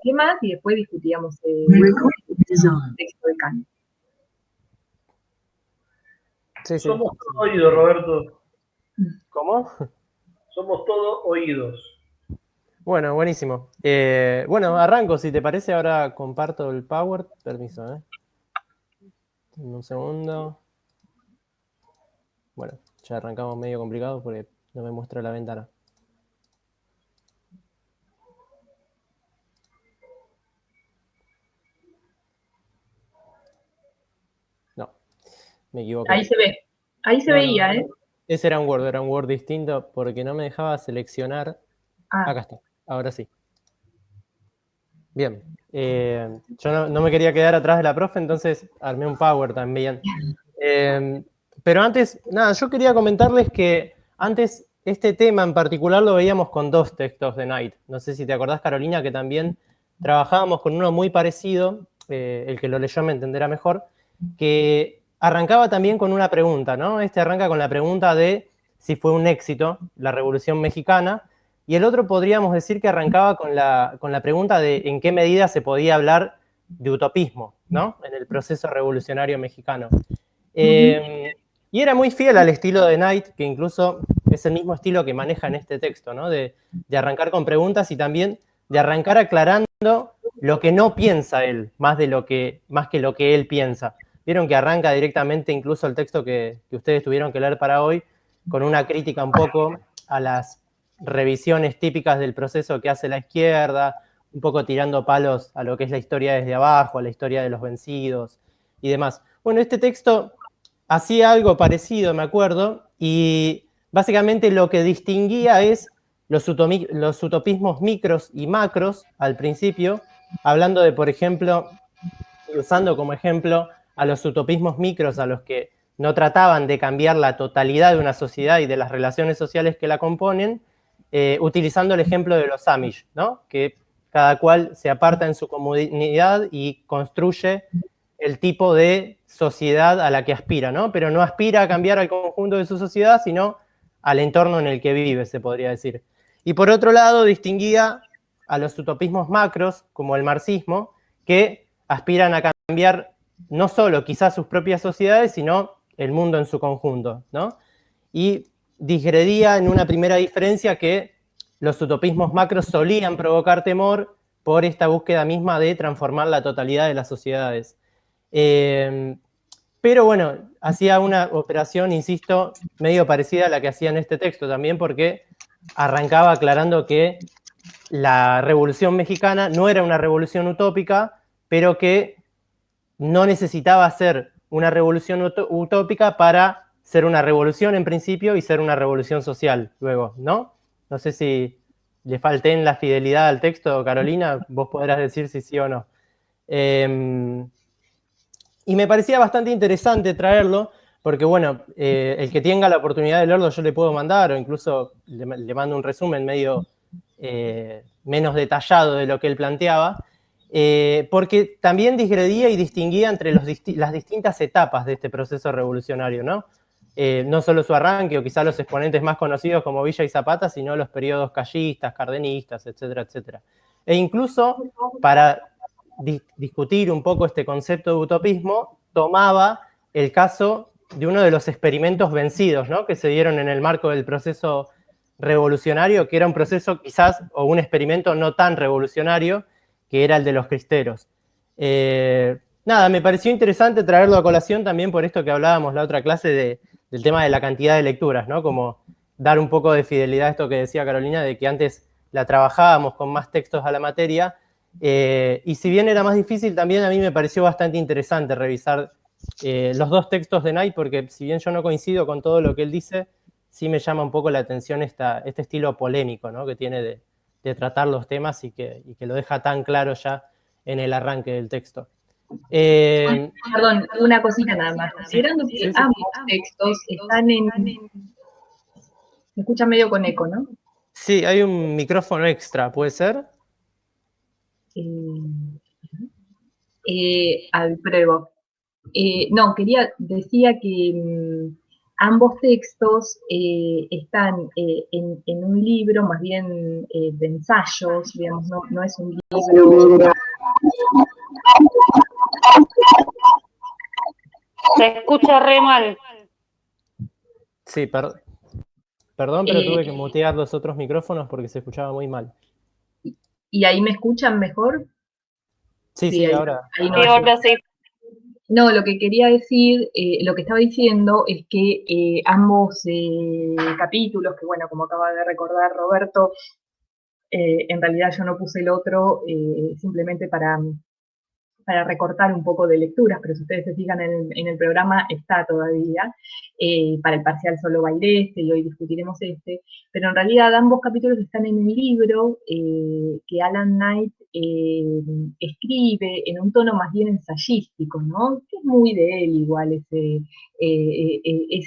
temas y después discutíamos el texto de Kant. Sí. Somos todo oídos, Roberto. ¿Cómo? Somos todo oídos. Bueno, buenísimo. Bueno, arranco, si te parece, ahora comparto el Power. Permiso, un segundo. Bueno, ya arrancamos medio complicado porque no me muestra la ventana. No, me equivoqué. Ahí se ve. Ahí se veía, ¿eh? Ese era un Word distinto porque no me dejaba seleccionar. Acá está, ahora sí. Bien, yo no me quería quedar atrás de la profe, entonces armé un Power también. Pero antes, nada, yo quería comentarles que antes este tema en particular lo veíamos con dos textos de Knight. No sé si te acordás, Carolina, que también trabajábamos con uno muy parecido, el que lo leyó me entenderá mejor, que arrancaba también con una pregunta, ¿no? Este arranca con la pregunta de si fue un éxito la Revolución Mexicana, y el otro podríamos decir que arrancaba con la pregunta de en qué medida se podía hablar de utopismo, ¿no? En el proceso revolucionario mexicano. Y era muy fiel al estilo de Knight, que incluso es el mismo estilo que maneja en este texto, ¿no? De arrancar con preguntas y también de arrancar aclarando lo que no piensa él, más que lo que él piensa. Vieron que arranca directamente incluso el texto que ustedes tuvieron que leer para hoy, con una crítica un poco a las revisiones típicas del proceso que hace la izquierda, un poco tirando palos a lo que es la historia desde abajo, a la historia de los vencidos y demás. Bueno, este texto hacía algo parecido, me acuerdo, y básicamente lo que distinguía es los utopismos micros y macros al principio, hablando de, por ejemplo, usando como ejemplo a los utopismos micros, a los que no trataban de cambiar la totalidad de una sociedad y de las relaciones sociales que la componen, utilizando el ejemplo de los Amish, ¿no? Que cada cual se aparta en su comunidad y construye el tipo de sociedad a la que aspira, ¿no? Pero no aspira a cambiar al conjunto de su sociedad, sino al entorno en el que vive, se podría decir. Y por otro lado, distinguía a los utopismos macros, como el marxismo, que aspiran a cambiar no solo quizás sus propias sociedades, sino el mundo en su conjunto, ¿no? Y digredía en una primera diferencia que los utopismos macros solían provocar temor por esta búsqueda misma de transformar la totalidad de las sociedades. Pero bueno, hacía una operación, insisto, medio parecida a la que hacía en este texto también, porque arrancaba aclarando que la Revolución Mexicana no era una revolución utópica, pero que no necesitaba ser una revolución utópica para ser una revolución en principio y ser una revolución social luego, ¿no? No sé si le falté en la fidelidad al texto, Carolina, vos podrás decir si sí o no. Y me parecía bastante interesante traerlo, porque bueno, el que tenga la oportunidad de leerlo yo le puedo mandar, o incluso le mando un resumen medio menos detallado de lo que él planteaba, porque también digredía y distinguía entre las distintas etapas de este proceso revolucionario, ¿no? No solo su arranque, o quizá los exponentes más conocidos como Villa y Zapata, sino los periodos callistas, cardenistas, etcétera, etcétera. E incluso para discutir un poco este concepto de utopismo, tomaba el caso de uno de los experimentos vencidos, ¿no? Que se dieron en el marco del proceso revolucionario, que era un proceso quizás, o un experimento no tan revolucionario, que era el de los cristeros. Nada, me pareció interesante traerlo a colación también por esto que hablábamos la otra clase del tema de la cantidad de lecturas, ¿no? Como dar un poco de fidelidad a esto que decía Carolina, de que antes la trabajábamos con más textos a la materia, y si bien era más difícil, también a mí me pareció bastante interesante revisar los dos textos de Knight, porque si bien yo no coincido con todo lo que él dice, sí me llama un poco la atención este estilo polémico, ¿no? Que tiene de tratar los temas y que lo deja tan claro ya en el arranque del texto. Perdón, una cosita nada más. Considerando que ambos textos están en... Me escucha medio con eco, ¿no? Sí, hay un micrófono extra, ¿puede ser? Al pruebo. No, decía que ambos textos están en un libro, más bien de ensayos, digamos, no es un libro. Se escucha re mal. Sí, perdón, pero tuve que mutear los otros micrófonos porque se escuchaba muy mal. ¿Y ahí me escuchan mejor? Sí, ahora. Ahí no, Sí, ahora sí. No, lo que quería decir, lo que estaba diciendo es que ambos capítulos, que bueno, como acaba de recordar Roberto, en realidad yo no puse el otro simplemente para recortar un poco de lecturas, pero si ustedes se fijan en el programa está todavía. Para el parcial solo va a ir este y hoy discutiremos este, pero en realidad ambos capítulos están en un libro que Alan Knight escribe en un tono más bien ensayístico, ¿no? Que es muy de él igual ese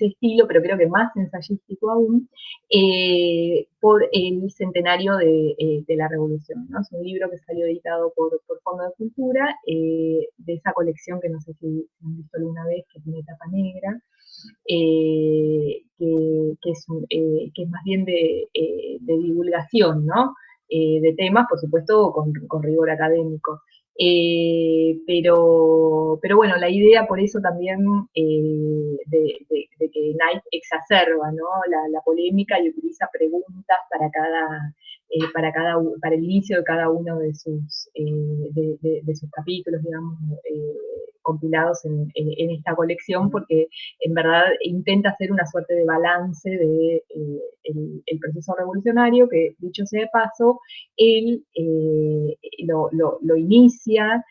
estilo, pero creo que más ensayístico aún, por el centenario de la Revolución, ¿no? Es un libro que salió editado por Fondo de Cultura, de esa colección que no sé si han visto alguna vez, que tiene tapa negra, que es más bien de divulgación, ¿no? De temas, por supuesto, con rigor académico. Pero bueno, la idea por eso también de que Knight exacerba, ¿no? la polémica y utiliza preguntas para el inicio de cada uno de sus capítulos, digamos, compilados en esta colección, porque en verdad intenta hacer una suerte de balance de el proceso revolucionario, que dicho sea de paso, él lo inicia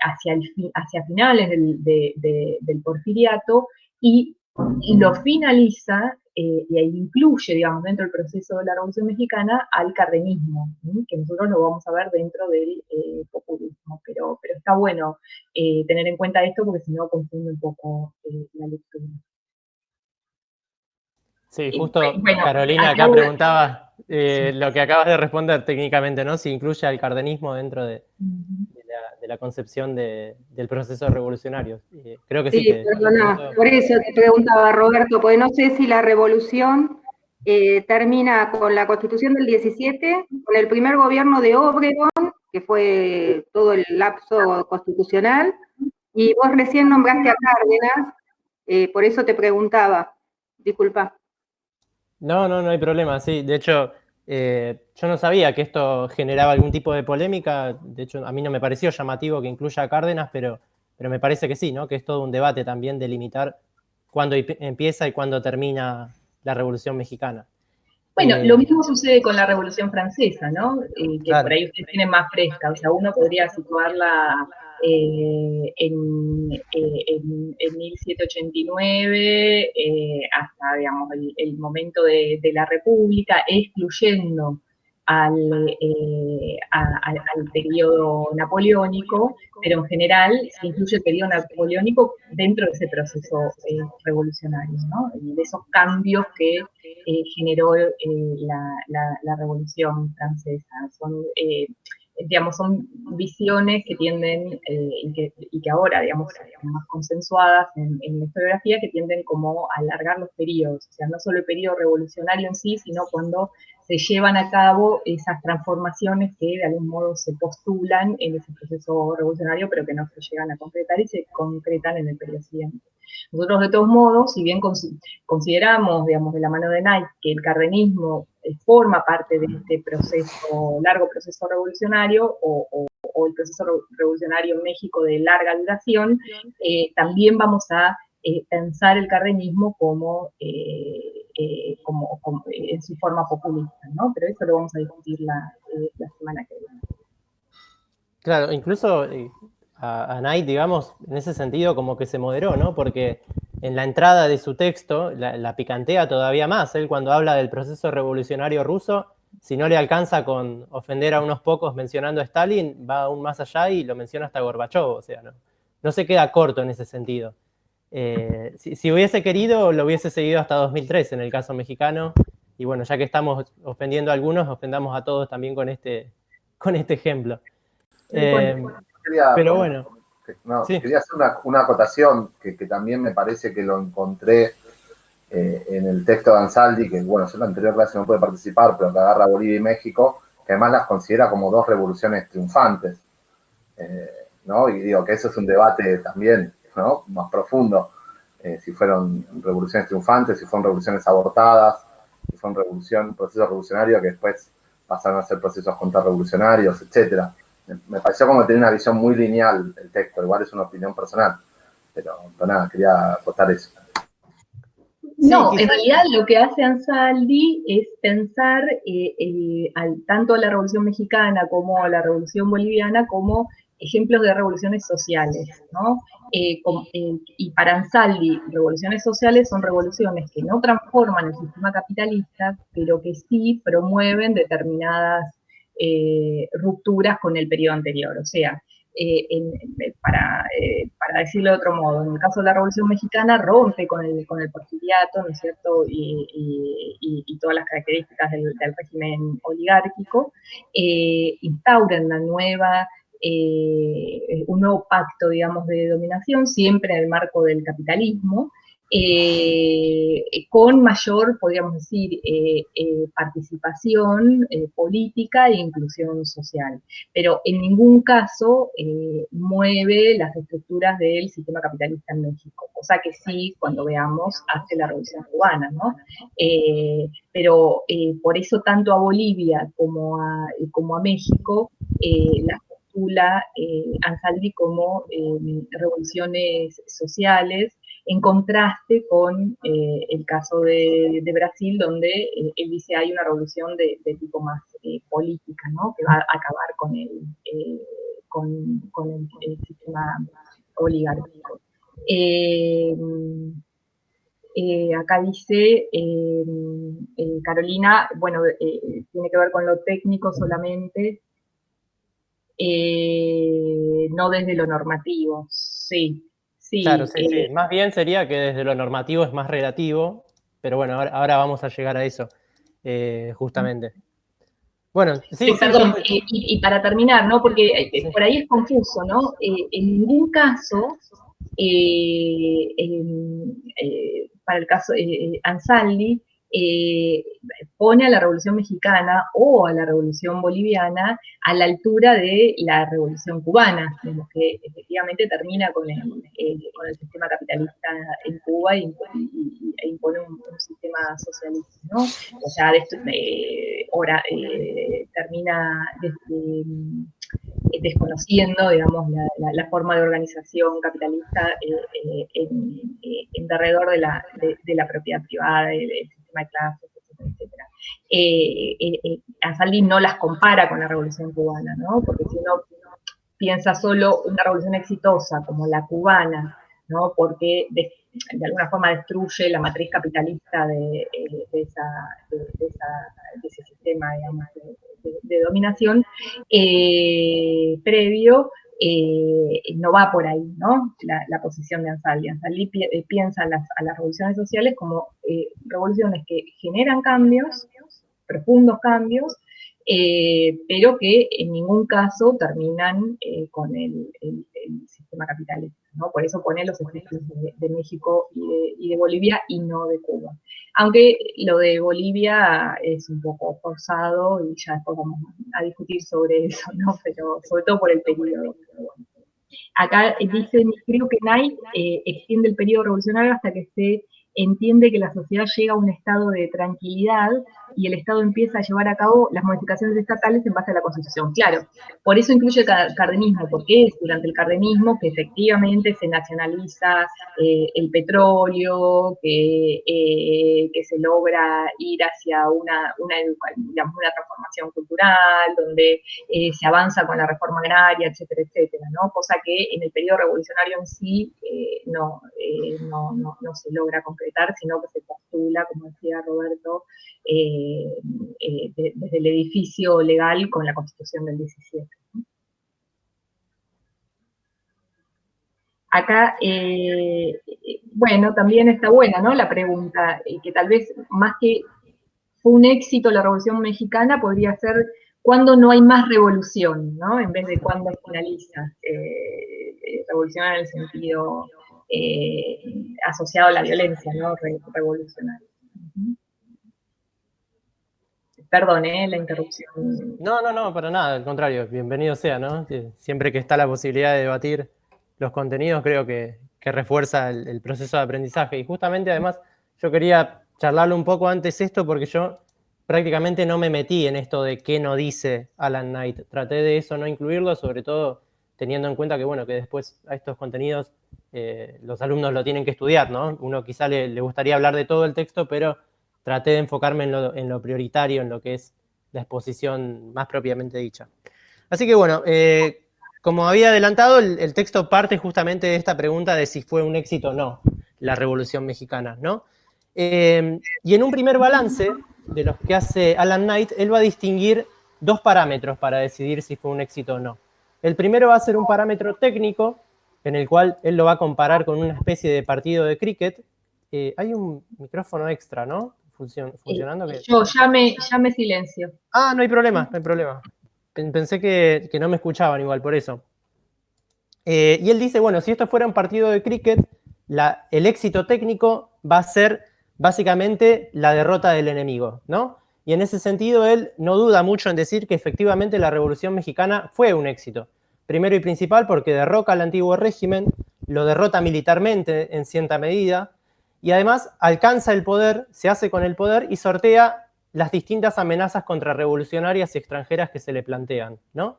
hacia finales del porfiriato y lo finaliza y ahí incluye, digamos, dentro del proceso de la Revolución Mexicana al cardenismo, que nosotros lo vamos a ver dentro del populismo, pero está bueno tener en cuenta esto porque si no confunde un poco la lectura. Sí, justo bueno, Carolina acá preguntaba lo que acabas de responder técnicamente, ¿no? Si incluye al cardenismo dentro de la concepción del proceso revolucionario. Creo que sí. Sí, perdona, por eso te preguntaba, Roberto, porque no sé si la revolución termina con la Constitución del 17, con el primer gobierno de Obregón, que fue todo el lapso constitucional, y vos recién nombraste a Cárdenas, por eso te preguntaba, disculpa. No hay problema, sí. De hecho, yo no sabía que esto generaba algún tipo de polémica. De hecho, a mí no me pareció llamativo que incluya a Cárdenas, pero me parece que sí, ¿no? Que es todo un debate también delimitar cuándo empieza y cuándo termina la Revolución Mexicana. Bueno, lo mismo sucede con la Revolución Francesa, ¿no? Que claro. por ahí ustedes tienen más fresca, o sea, uno podría situarla en 1789 hasta, digamos, el momento de la República, excluyendo al periodo napoleónico, pero en general se incluye el periodo napoleónico dentro de ese proceso revolucionario, ¿no? Y de esos cambios que generó la Revolución Francesa. Son visiones que tienden, y que ahora, digamos, están más consensuadas en la historiografía, que tienden como a alargar los periodos, o sea, no solo el periodo revolucionario en sí, sino cuando se llevan a cabo esas transformaciones que de algún modo se postulan en ese proceso revolucionario, pero que no se llegan a concretar y se concretan en el periodo siguiente. Nosotros, de todos modos, si bien consideramos, digamos, de la mano de Knight, que el cardenismo forma parte de este largo proceso revolucionario, o el proceso revolucionario en México de larga duración, también vamos a pensar el cardenismo como en su forma populista, ¿no? Pero eso lo vamos a discutir la semana que viene. Claro, incluso a Knight, digamos, en ese sentido como que se moderó, ¿no? Porque en la entrada de su texto la picantea todavía más. Él cuando habla del proceso revolucionario ruso, si no le alcanza con ofender a unos pocos mencionando a Stalin, va aún más allá y lo menciona hasta Gorbachov, o sea, no se queda corto en ese sentido. Si hubiese querido, lo hubiese seguido hasta 2003 en el caso mexicano, y bueno, ya que estamos ofendiendo a algunos, ofendamos a todos también con este ejemplo. Pero bueno. Quería hacer una acotación que también me parece que lo encontré en el texto de Ansaldi, que bueno, yo en la anterior clase no pude participar, pero que agarra Bolivia y México, que además las considera como dos revoluciones triunfantes, ¿no? Y digo que eso es un debate también, ¿no? Más profundo, si fueron revoluciones triunfantes, si fueron revoluciones abortadas, si fue un proceso revolucionario que después pasaron a ser procesos contrarrevolucionarios, etc. Me pareció como tener una visión muy lineal el texto, igual es una opinión personal, pero nada, quería acotar eso. No, Sí, en quizás, realidad lo que hace Ansaldi es pensar tanto a la Revolución Mexicana como a la Revolución Boliviana como ejemplos de revoluciones sociales, ¿no? Y para Ansaldi, revoluciones sociales son revoluciones que no transforman el sistema capitalista, pero que sí promueven determinadas rupturas con el periodo anterior. O sea, para decirlo de otro modo, en el caso de la Revolución Mexicana rompe con el porfiriato, ¿no es cierto?, y todas las características del régimen oligárquico, instaura un nuevo pacto, digamos, de dominación, siempre en el marco del capitalismo, con mayor, podríamos decir, participación política e inclusión social, pero en ningún caso mueve las estructuras del sistema capitalista en México, cosa que sí, cuando veamos, hace la Revolución Cubana, ¿no? Pero por eso tanto a Bolivia como a México las postula Ansaldi como revoluciones sociales, en contraste con el caso de Brasil, donde él dice hay una revolución de tipo más política, ¿no? Que va a acabar con el sistema oligárquico. Acá dice Carolina, bueno, tiene que ver con lo técnico solamente, no desde lo normativo, sí. Sí, claro, sí. Más bien sería que desde lo normativo es más relativo, pero bueno, ahora vamos a llegar a eso, justamente. Bueno, sí, perdón, y para terminar, ¿no? Porque sí. por ahí es confuso, ¿no? En ningún caso, para el caso Ansaldi, pone a la Revolución Mexicana o a la Revolución Boliviana a la altura de la Revolución Cubana, digamos, que efectivamente termina con el sistema capitalista en Cuba e impone un sistema socialista, ¿no? O sea, termina desconociendo, digamos, la forma de organización capitalista en derredor de la propiedad privada, del sistema de clases, etcétera. Ansaldi no las compara con la Revolución Cubana, ¿no? Porque si uno piensa solo una revolución exitosa como la cubana, ¿no? Porque de alguna forma destruye la matriz capitalista de ese sistema, digamos, de dominación previo, no va por ahí, ¿no? La posición de Ansaldi. Ansaldi piensa a las revoluciones sociales como revoluciones que generan cambios, profundos cambios, pero que en ningún caso terminan con el sistema capitalista, ¿no? Por eso pone los ejemplos de México y de Bolivia y no de Cuba. Aunque lo de Bolivia es un poco forzado y ya después vamos a discutir sobre eso, ¿no? Pero sobre todo por el periodo. Bueno. Acá dice, creo que Knight extiende el periodo revolucionario hasta que se entiende que la sociedad llega a un estado de tranquilidad y el Estado empieza a llevar a cabo las modificaciones estatales en base a la Constitución. Claro, por eso incluye el cardenismo, porque es durante el cardenismo que efectivamente se nacionaliza el petróleo, que se logra ir hacia una transformación cultural, donde se avanza con la reforma agraria, etcétera, etcétera, ¿no? Cosa que en el periodo revolucionario en sí no se logra concretar, sino que se postula, como decía Roberto, desde el edificio legal con la Constitución del 17. Acá, bueno, también está buena, ¿no? La pregunta, que tal vez más que fue un éxito la Revolución Mexicana, podría ser cuando no hay más revolución, ¿no? En vez de cuando finaliza. Revolución en el sentido asociado a la violencia, ¿no? Revolucionaria. Perdón, la interrupción. No, para nada, al contrario, bienvenido sea, ¿no? Siempre que está la posibilidad de debatir los contenidos, creo que refuerza el proceso de aprendizaje. Y justamente, además, yo quería charlarlo un poco antes esto, porque yo prácticamente no me metí en esto de qué no dice Alan Knight. Traté de eso no incluirlo, sobre todo teniendo en cuenta que, bueno, que después a estos contenidos los alumnos lo tienen que estudiar, ¿no? Uno quizá le gustaría hablar de todo el texto, pero traté de enfocarme en lo prioritario, en lo que es la exposición más propiamente dicha. Así que bueno, como había adelantado, el texto parte justamente de esta pregunta de si fue un éxito o no la Revolución Mexicana, ¿no? Y en un primer balance de los que hace Alan Knight, él va a distinguir dos parámetros para decidir si fue un éxito o no. El primero va a ser un parámetro técnico, en el cual él lo va a comparar con una especie de partido de cricket. Hay un micrófono extra, ¿no? Funcionando. Yo llame silencio. Ah, no hay problema, no hay problema. Pensé que no me escuchaban igual, por eso. Y él dice, bueno, si esto fuera un partido de cricket, el éxito técnico va a ser básicamente la derrota del enemigo, ¿no? Y en ese sentido él no duda mucho en decir que efectivamente la Revolución Mexicana fue un éxito. Primero y principal porque derroca al antiguo régimen, lo derrota militarmente en cierta medida, y además alcanza el poder, se hace con el poder y sortea las distintas amenazas contrarrevolucionarias y extranjeras que se le plantean, ¿no?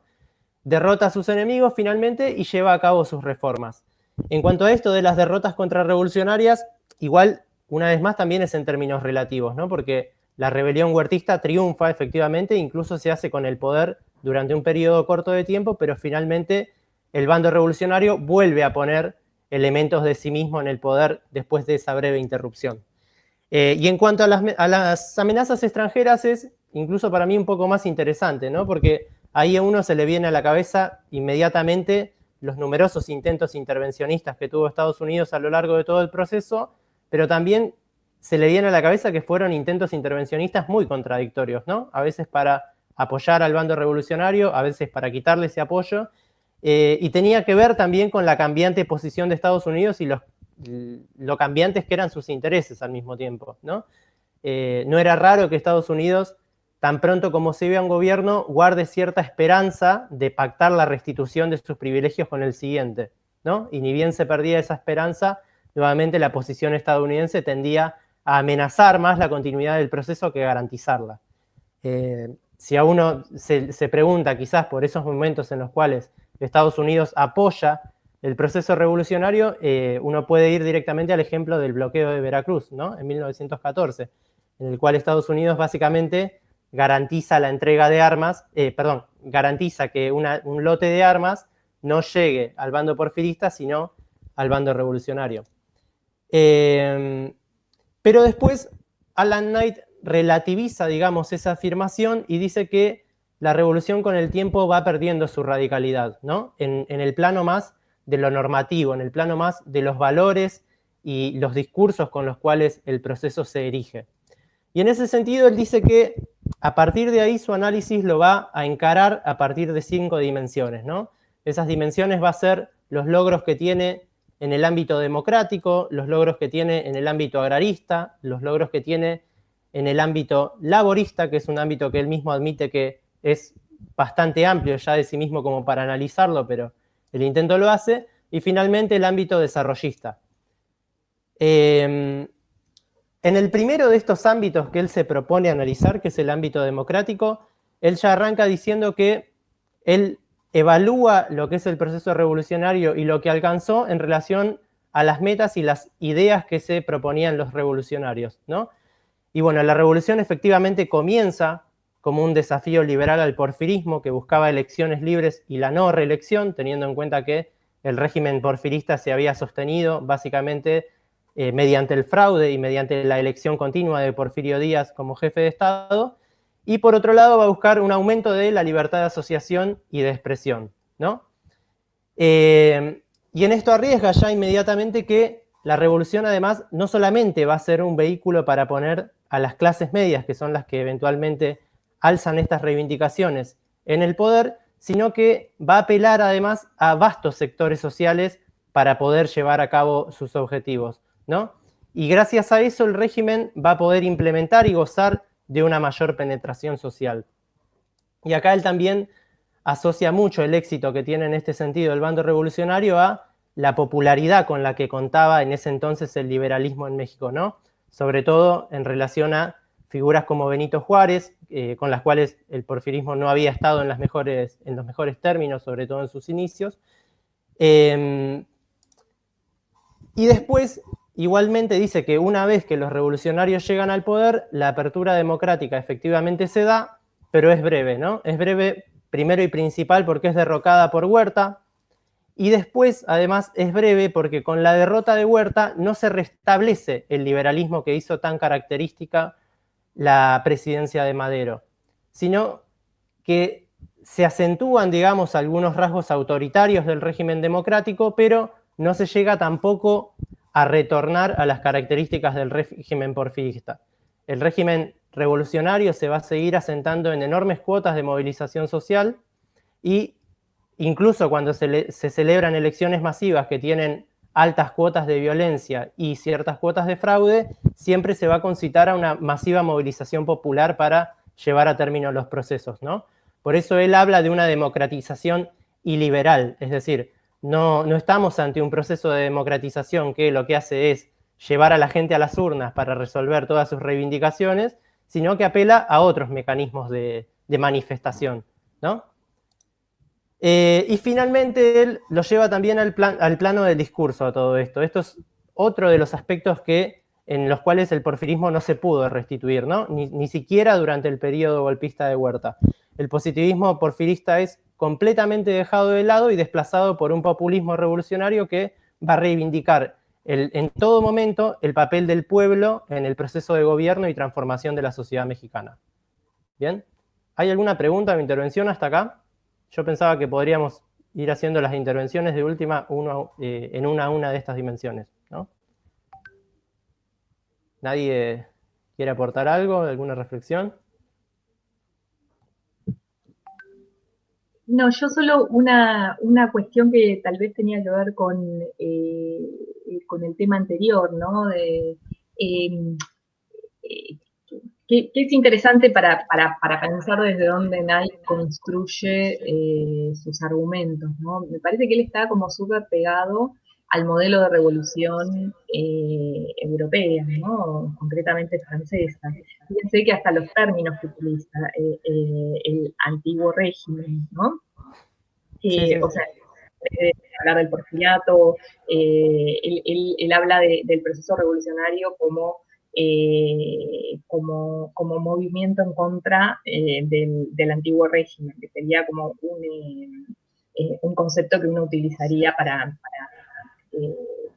Derrota a sus enemigos finalmente y lleva a cabo sus reformas. En cuanto a esto de las derrotas contrarrevolucionarias, igual, una vez más, también es en términos relativos, ¿no? Porque la rebelión huertista triunfa efectivamente, incluso se hace con el poder durante un periodo corto de tiempo, pero finalmente el bando revolucionario vuelve a poner elementos de sí mismo en el poder después de esa breve interrupción. Y en cuanto a las amenazas extranjeras es incluso para mí un poco más interesante, ¿no? Porque ahí a uno se le viene a la cabeza inmediatamente los numerosos intentos intervencionistas que tuvo Estados Unidos a lo largo de todo el proceso, pero también se le viene a la cabeza que fueron intentos intervencionistas muy contradictorios, ¿no? A veces para apoyar al bando revolucionario, a veces para quitarle ese apoyo, y tenía que ver también con la cambiante posición de Estados Unidos y lo cambiantes que eran sus intereses al mismo tiempo, ¿no? No era raro que Estados Unidos, tan pronto como se vea un gobierno, guarde cierta esperanza de pactar la restitución de sus privilegios con el siguiente, ¿no? Y ni bien se perdía esa esperanza, nuevamente la posición estadounidense tendía a amenazar más la continuidad del proceso que garantizarla. Si a uno se pregunta quizás por esos momentos en los cuales Estados Unidos apoya el proceso revolucionario, uno puede ir directamente al ejemplo del bloqueo de Veracruz, ¿no? En 1914, en el cual Estados Unidos básicamente garantiza la entrega de armas, garantiza que un lote de armas no llegue al bando porfirista, sino al bando revolucionario. Pero después Alan Knight relativiza, digamos, esa afirmación y dice que la revolución con el tiempo va perdiendo su radicalidad, ¿no? En el plano más de lo normativo, en el plano más de los valores y los discursos con los cuales el proceso se erige. Y en ese sentido él dice que a partir de ahí su análisis lo va a encarar a partir de 5 dimensiones, ¿no? Esas dimensiones va a ser los logros que tiene en el ámbito democrático, los logros que tiene en el ámbito agrarista, los logros que tiene en el ámbito laborista, que es un ámbito que él mismo admite que es bastante amplio ya de sí mismo como para analizarlo, pero el intento lo hace, y finalmente el ámbito desarrollista. En el primero de estos ámbitos que él se propone analizar, que es el ámbito democrático, él ya arranca diciendo que él evalúa lo que es el proceso revolucionario y lo que alcanzó en relación a las metas y las ideas que se proponían los revolucionarios, ¿no? Y bueno, la revolución efectivamente comienza como un desafío liberal al porfirismo que buscaba elecciones libres y la no reelección, teniendo en cuenta que el régimen porfirista se había sostenido básicamente mediante el fraude y mediante la elección continua de Porfirio Díaz como jefe de Estado, y por otro lado va a buscar un aumento de la libertad de asociación y de expresión, ¿no? Y en esto arriesga ya inmediatamente que la revolución además no solamente va a ser un vehículo para poner a las clases medias, que son las que eventualmente alzan estas reivindicaciones en el poder, sino que va a apelar además a vastos sectores sociales para poder llevar a cabo sus objetivos, ¿no? Y gracias a eso el régimen va a poder implementar y gozar de una mayor penetración social. Y acá él también asocia mucho el éxito que tiene en este sentido el bando revolucionario a la popularidad con la que contaba en ese entonces el liberalismo en México, ¿no? Sobre todo en relación a figuras como Benito Juárez, con las cuales el porfirismo no había estado en los mejores términos, sobre todo en sus inicios. Y después, igualmente dice que una vez que los revolucionarios llegan al poder, la apertura democrática efectivamente se da, pero es breve, ¿no? Es breve primero y principal porque es derrocada por Huerta, y después, además, es breve porque con la derrota de Huerta no se restablece el liberalismo que hizo tan característica la presidencia de Madero, sino que se acentúan, digamos, algunos rasgos autoritarios del régimen democrático, pero no se llega tampoco a retornar a las características del régimen porfirista. El régimen revolucionario se va a seguir asentando en enormes cuotas de movilización social y incluso cuando se celebran elecciones masivas que tienen altas cuotas de violencia y ciertas cuotas de fraude, siempre se va a concitar a una masiva movilización popular para llevar a término los procesos, ¿no? Por eso él habla de una democratización iliberal, es decir, no estamos ante un proceso de democratización que lo que hace es llevar a la gente a las urnas para resolver todas sus reivindicaciones, sino que apela a otros mecanismos de manifestación, ¿no? Y finalmente él lo lleva también al plano del discurso a todo esto. Esto es otro de los aspectos en los cuales el porfirismo no se pudo restituir, ¿no? Ni siquiera durante el periodo golpista de Huerta. El positivismo porfirista es completamente dejado de lado y desplazado por un populismo revolucionario que va a reivindicar en todo momento el papel del pueblo en el proceso de gobierno y transformación de la sociedad mexicana. ¿Bien? ¿Hay alguna pregunta o intervención hasta acá? Yo pensaba que podríamos ir haciendo las intervenciones de última en una de estas dimensiones, ¿no? ¿Nadie quiere aportar algo, alguna reflexión? No, yo solo una cuestión que tal vez tenía que ver con el tema anterior, ¿no? Que es interesante para pensar desde dónde Knight construye sus argumentos, ¿no? Me parece que él está como súper pegado al modelo de revolución europea, ¿no? Concretamente francesa. Fíjense que hasta los términos que utiliza el antiguo régimen, ¿no? Sí. O sea, hablar del porfiriato, él habla del proceso revolucionario como movimiento en contra del antiguo régimen, que sería como un concepto que uno utilizaría para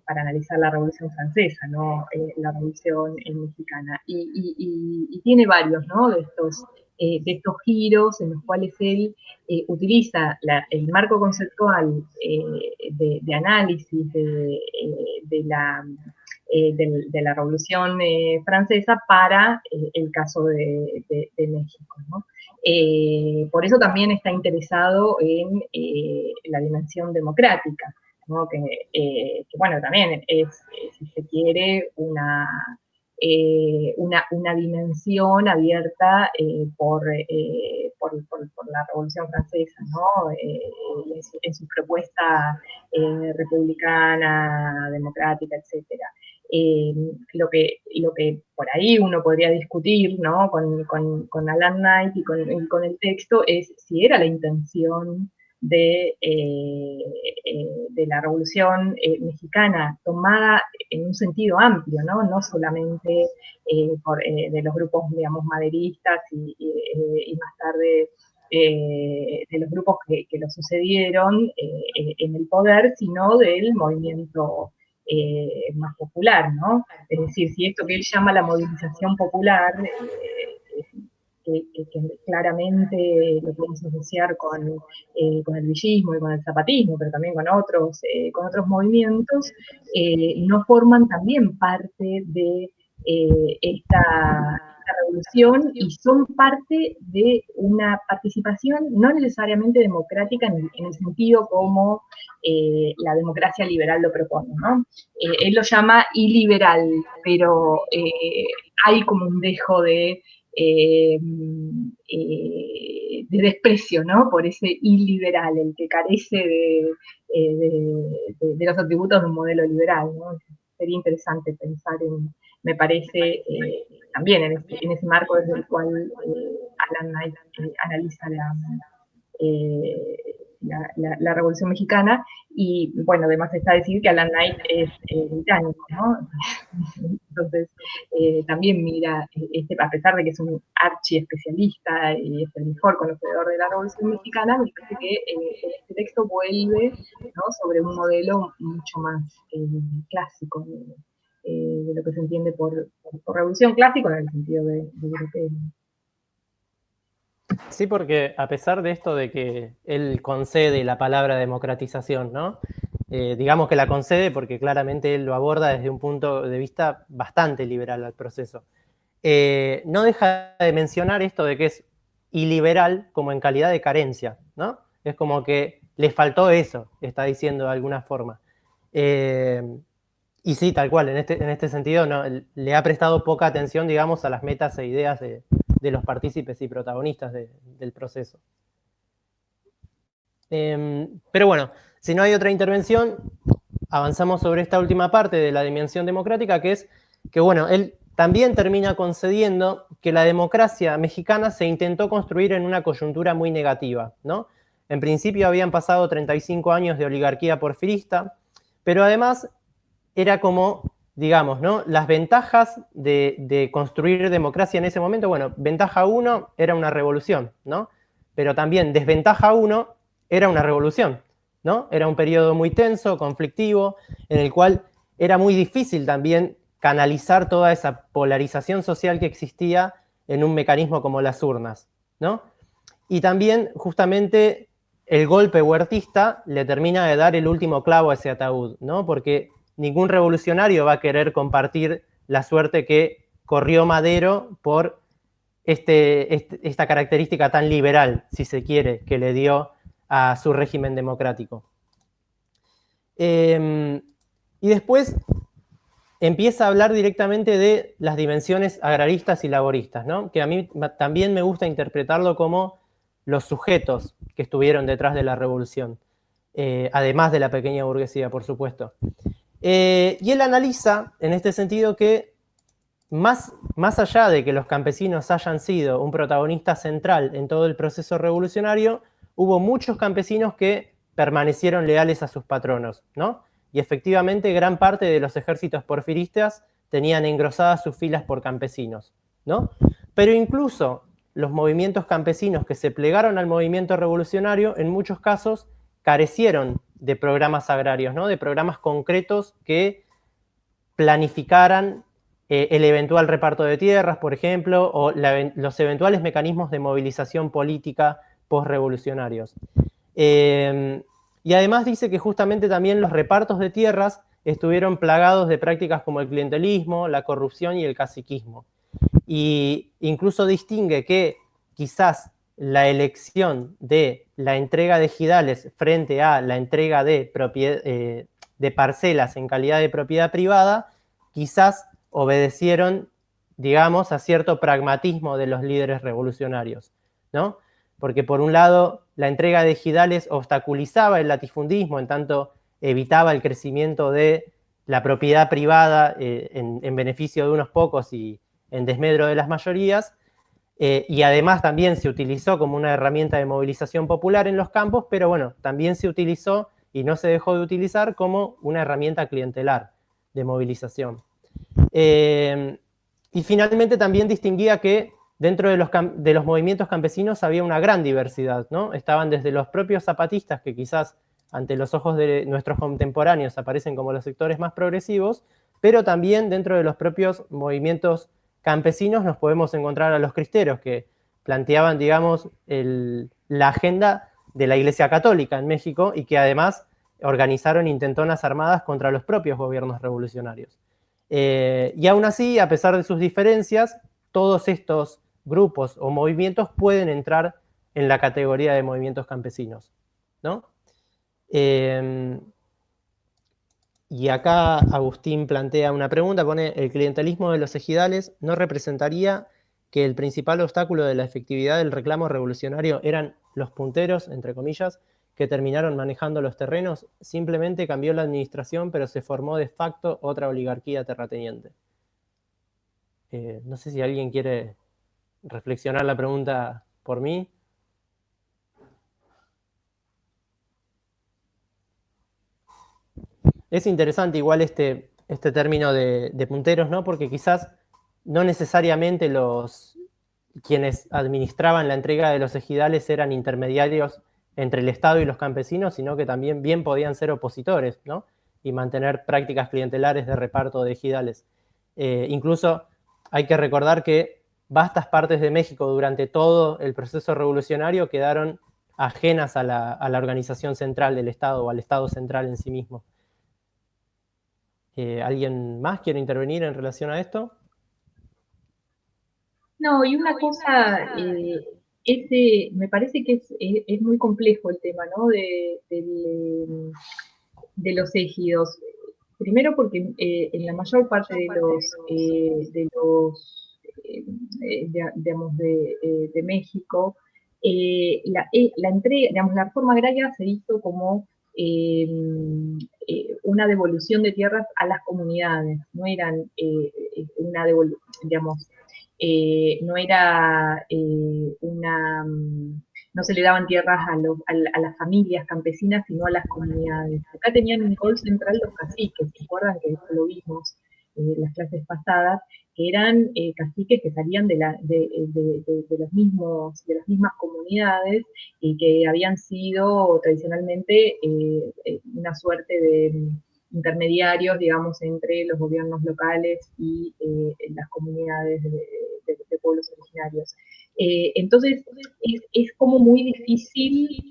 analizar la Revolución Francesa, ¿no? La Revolución mexicana. Y tiene varios, ¿no? De estos giros en los cuales él utiliza el marco conceptual de análisis de la Revolución Francesa para el caso de México, ¿no? Por eso también está interesado en la dimensión democrática, ¿no? Que bueno, también es, si se quiere, una dimensión abierta por la Revolución Francesa, ¿no? En su propuesta republicana, democrática, etcétera. Lo que por ahí uno podría discutir, ¿no? con Alan Knight y con el texto es si era la intención de la Revolución Mexicana tomada en un sentido amplio, no solamente de los grupos, digamos, maderistas y más tarde de los grupos que lo sucedieron en el poder, sino del movimiento más popular, ¿no? Es decir, si esto que él llama la movilización popular, que claramente lo podemos asociar con el villismo y con el zapatismo, pero también con otros movimientos, no forman también parte de esta revolución y son parte de una participación no necesariamente democrática en el sentido como la democracia liberal lo propone, ¿no? Él lo llama iliberal, pero hay como un dejo de desprecio, ¿no? Por ese iliberal, el que carece de los atributos de un modelo liberal, ¿no? Sería interesante pensar me parece, también en ese marco desde el cual Alan Knight analiza la Revolución Mexicana, y bueno, además está decir que Alan Knight es británico, ¿no? Entonces, también mira, a pesar de que es un archi especialista y es el mejor conocedor de la Revolución Mexicana, me parece que este texto vuelve, ¿no?, sobre un modelo mucho más clásico de lo que se entiende por revolución clásico en el sentido de europeo. Sí, porque a pesar de esto de que él concede la palabra democratización, ¿no? Digamos que la concede porque claramente él lo aborda desde un punto de vista bastante liberal al proceso. No deja de mencionar esto de que es iliberal como en calidad de carencia, ¿no? Es como que le faltó eso, está diciendo de alguna forma. Y sí, tal cual, en este sentido no, le ha prestado poca atención, digamos, a las metas e ideas de los partícipes y protagonistas del proceso. Pero bueno, si no hay otra intervención, avanzamos sobre esta última parte de la dimensión democrática, que es que, bueno, él también termina concediendo que la democracia mexicana se intentó construir en una coyuntura muy negativa, ¿no? En principio habían pasado 35 años de oligarquía porfirista, pero además era como, digamos, ¿no?, las ventajas de construir democracia en ese momento. Bueno, ventaja 1 era una revolución, ¿no? Pero también desventaja 1 era una revolución, ¿no? Era un periodo muy tenso, conflictivo, en el cual era muy difícil también canalizar toda esa polarización social que existía en un mecanismo como las urnas, ¿no? Y también, justamente, el golpe huertista le termina de dar el último clavo a ese ataúd, ¿no? Porque ningún revolucionario va a querer compartir la suerte que corrió Madero por esta característica tan liberal, si se quiere, que le dio a su régimen democrático. Y después empieza a hablar directamente de las dimensiones agraristas y laboristas, ¿no? Que a mí también me gusta interpretarlo como los sujetos que estuvieron detrás de la revolución, además de la pequeña burguesía, por supuesto. Y él analiza, en este sentido, que más allá de que los campesinos hayan sido un protagonista central en todo el proceso revolucionario, hubo muchos campesinos que permanecieron leales a sus patronos, ¿no? Y efectivamente gran parte de los ejércitos porfiristas tenían engrosadas sus filas por campesinos, ¿no? Pero incluso los movimientos campesinos que se plegaron al movimiento revolucionario, en muchos casos, carecieron de programas agrarios, ¿no? De programas concretos que planificaran el eventual reparto de tierras, por ejemplo, o los eventuales mecanismos de movilización política postrevolucionarios. Y además dice que justamente también los repartos de tierras estuvieron plagados de prácticas como el clientelismo, la corrupción y el caciquismo. Y incluso distingue que quizás la elección de la entrega de ejidales frente a la entrega de parcelas en calidad de propiedad privada, quizás obedecieron, digamos, a cierto pragmatismo de los líderes revolucionarios, ¿no? Porque por un lado, la entrega de ejidales obstaculizaba el latifundismo, en tanto evitaba el crecimiento de la propiedad privada en beneficio de unos pocos y en desmedro de las mayorías, y además también se utilizó como una herramienta de movilización popular en los campos, pero bueno, también se utilizó y no se dejó de utilizar como una herramienta clientelar de movilización. Y finalmente también distinguía que dentro de los movimientos campesinos había una gran diversidad, ¿no? Estaban desde los propios zapatistas, que quizás ante los ojos de nuestros contemporáneos aparecen como los sectores más progresivos, pero también dentro de los propios movimientos campesinos nos podemos encontrar a los cristeros, que planteaban, digamos, la agenda de la Iglesia Católica en México y que además organizaron intentonas armadas contra los propios gobiernos revolucionarios. Y aún así, a pesar de sus diferencias, todos estos grupos o movimientos pueden entrar en la categoría de movimientos campesinos, ¿no? Y acá Agustín plantea una pregunta, pone: ¿el clientelismo de los ejidales no representaría que el principal obstáculo de la efectividad del reclamo revolucionario eran los punteros, entre comillas, que terminaron manejando los terrenos? Simplemente cambió la administración, pero se formó de facto otra oligarquía terrateniente. No sé si alguien quiere reflexionar la pregunta por mí. Es interesante igual este término de punteros, ¿no? Porque quizás no necesariamente quienes administraban la entrega de los ejidales eran intermediarios entre el Estado y los campesinos, sino que también bien podían ser opositores, ¿no? Y mantener prácticas clientelares de reparto de ejidales. Incluso hay que recordar que vastas partes de México durante todo el proceso revolucionario quedaron ajenas a la organización central del Estado o al Estado central en sí mismo. ¿Alguien más quiere intervenir en relación a esto? No, y una cosa, me parece que es muy complejo el tema, ¿no? De los ejidos. Primero porque en la mayor parte de México, la entrega, digamos, la reforma agraria se hizo como una devolución de tierras a las comunidades, no eran una devolución, digamos, no era no se le daban tierras a las familias campesinas, sino a las comunidades. Acá tenían un rol central los caciques, ¿se acuerdan que esto lo vimos en las clases pasadas? Que eran caciques que salían de las mismas comunidades y que habían sido tradicionalmente una suerte de intermediarios, digamos, entre los gobiernos locales y las comunidades de pueblos originarios. Entonces, es como muy difícil,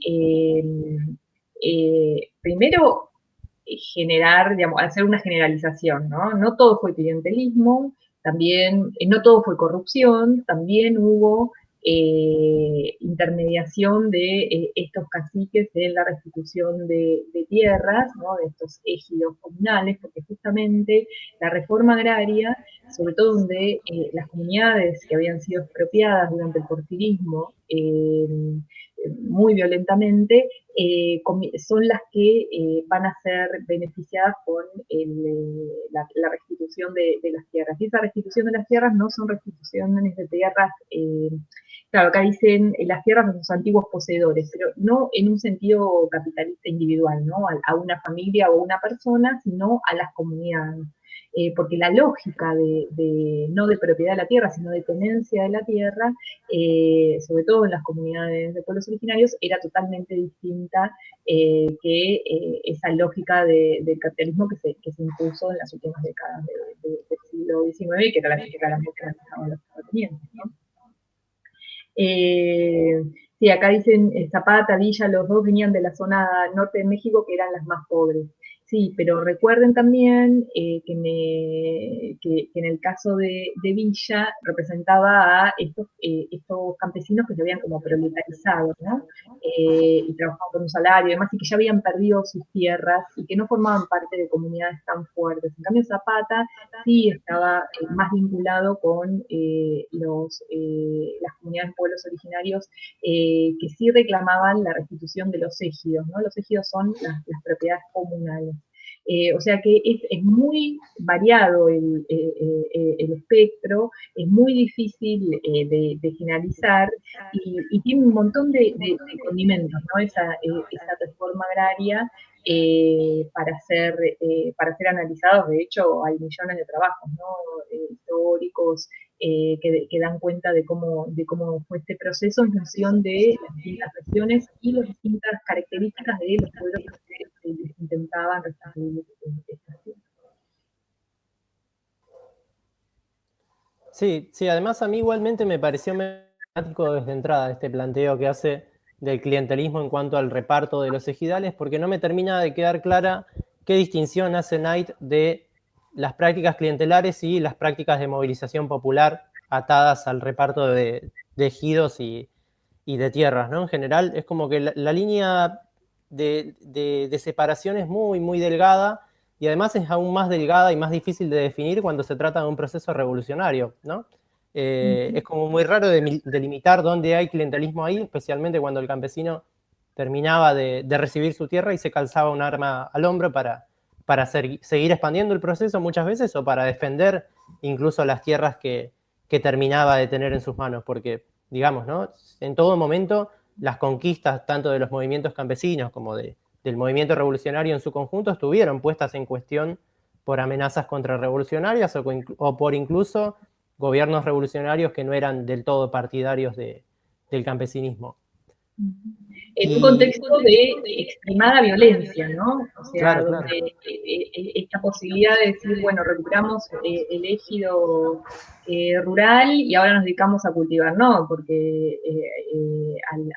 primero, generar, digamos, hacer una generalización, ¿no? No todo fue clientelismo, también, no todo fue corrupción, también hubo intermediación de estos caciques en la restitución de tierras, ¿no? De estos ejidos comunales, porque justamente la reforma agraria, sobre todo donde las comunidades que habían sido expropiadas durante el porfirismo muy violentamente, son las que van a ser beneficiadas con la restitución de las tierras. Y esa restitución de las tierras no son restituciones de tierras, claro, acá dicen las tierras de sus antiguos poseedores, pero no en un sentido capitalista individual, ¿no? A una familia o una persona, sino a las comunidades. Porque la lógica no de propiedad de la tierra, sino de tenencia de la tierra, sobre todo en las comunidades de pueblos originarios, era totalmente distinta que esa lógica del capitalismo que se impuso en las últimas décadas del siglo XIX y que era la que claramente manejaban los terratenientes, ¿no? Sí, acá dicen Zapata, Villa, los dos venían de la zona norte de México, que eran las más pobres. Sí, pero recuerden también que en el caso de Villa representaba a estos campesinos que se habían como proletarizado, ¿no? Y trabajaban con un salario y demás, y que ya habían perdido sus tierras y que no formaban parte de comunidades tan fuertes. En cambio, Zapata sí estaba más vinculado con las comunidades de pueblos originarios que sí reclamaban la restitución de los ejidos, ¿no? Los ejidos son las propiedades comunales. O sea que es muy variado el espectro, es muy difícil de generalizar y tiene un montón de condimentos, ¿no? Esa reforma agraria para ser analizados. De hecho, hay millones de trabajos, ¿no? Históricos que dan cuenta de cómo fue este proceso en función de las distintas regiones y las distintas características de los pueblos que intentaban restituir estas tierras. Sí, además a mí igualmente me pareció problemático desde entrada este planteo que hace del clientelismo en cuanto al reparto de los ejidales, porque no me termina de quedar clara qué distinción hace Knight de las prácticas clientelares y las prácticas de movilización popular atadas al reparto de ejidos y de tierras, ¿no? En general es como que la línea de separación es muy, muy delgada, y además es aún más delgada y más difícil de definir cuando se trata de un proceso revolucionario, ¿no? Es como muy raro delimitar dónde hay clientelismo ahí, especialmente cuando el campesino terminaba de recibir su tierra y se calzaba un arma al hombro para seguir expandiendo el proceso muchas veces, o para defender incluso las tierras que terminaba de tener en sus manos, porque, digamos, ¿no? En todo momento las conquistas tanto de los movimientos campesinos como del movimiento revolucionario en su conjunto estuvieron puestas en cuestión por amenazas contrarrevolucionarias o por incluso gobiernos revolucionarios que no eran del todo partidarios del campesinismo. En un contexto de extremada violencia, ¿no? O sea, claro, donde claro. esta posibilidad de decir, bueno, recuperamos el ejido rural y ahora nos dedicamos a cultivar, no, porque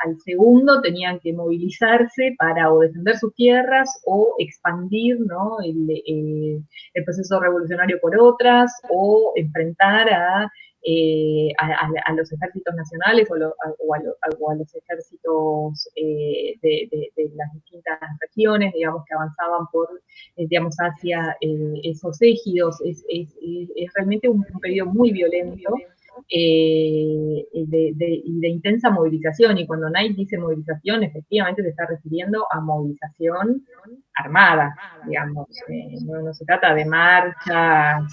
al segundo tenían que movilizarse para o defender sus tierras o expandir, ¿no? El proceso revolucionario por otras, o enfrentar a los ejércitos nacionales o a los ejércitos de las distintas regiones, digamos, que avanzaban por, digamos, hacia esos ejidos. Es realmente un periodo muy violento y de intensa movilización. Y cuando Knight dice movilización, efectivamente se está refiriendo a movilización armada, digamos. No se trata de marchas,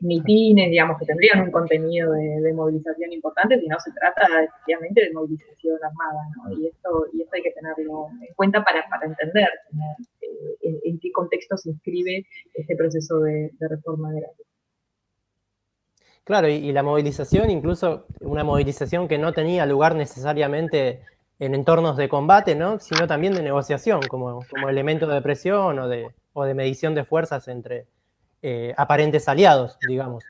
mitines, digamos, que tendrían un contenido de movilización importante, sino se trata efectivamente de movilización armada, ¿no? Y esto hay que tenerlo en cuenta para entender en qué contexto se inscribe este proceso de reforma agraria. Claro, y la movilización, incluso una movilización que no tenía lugar necesariamente en entornos de combate, ¿no? Sino también de negociación, como elemento de presión o de medición de fuerzas entre aparentes aliados, digamos.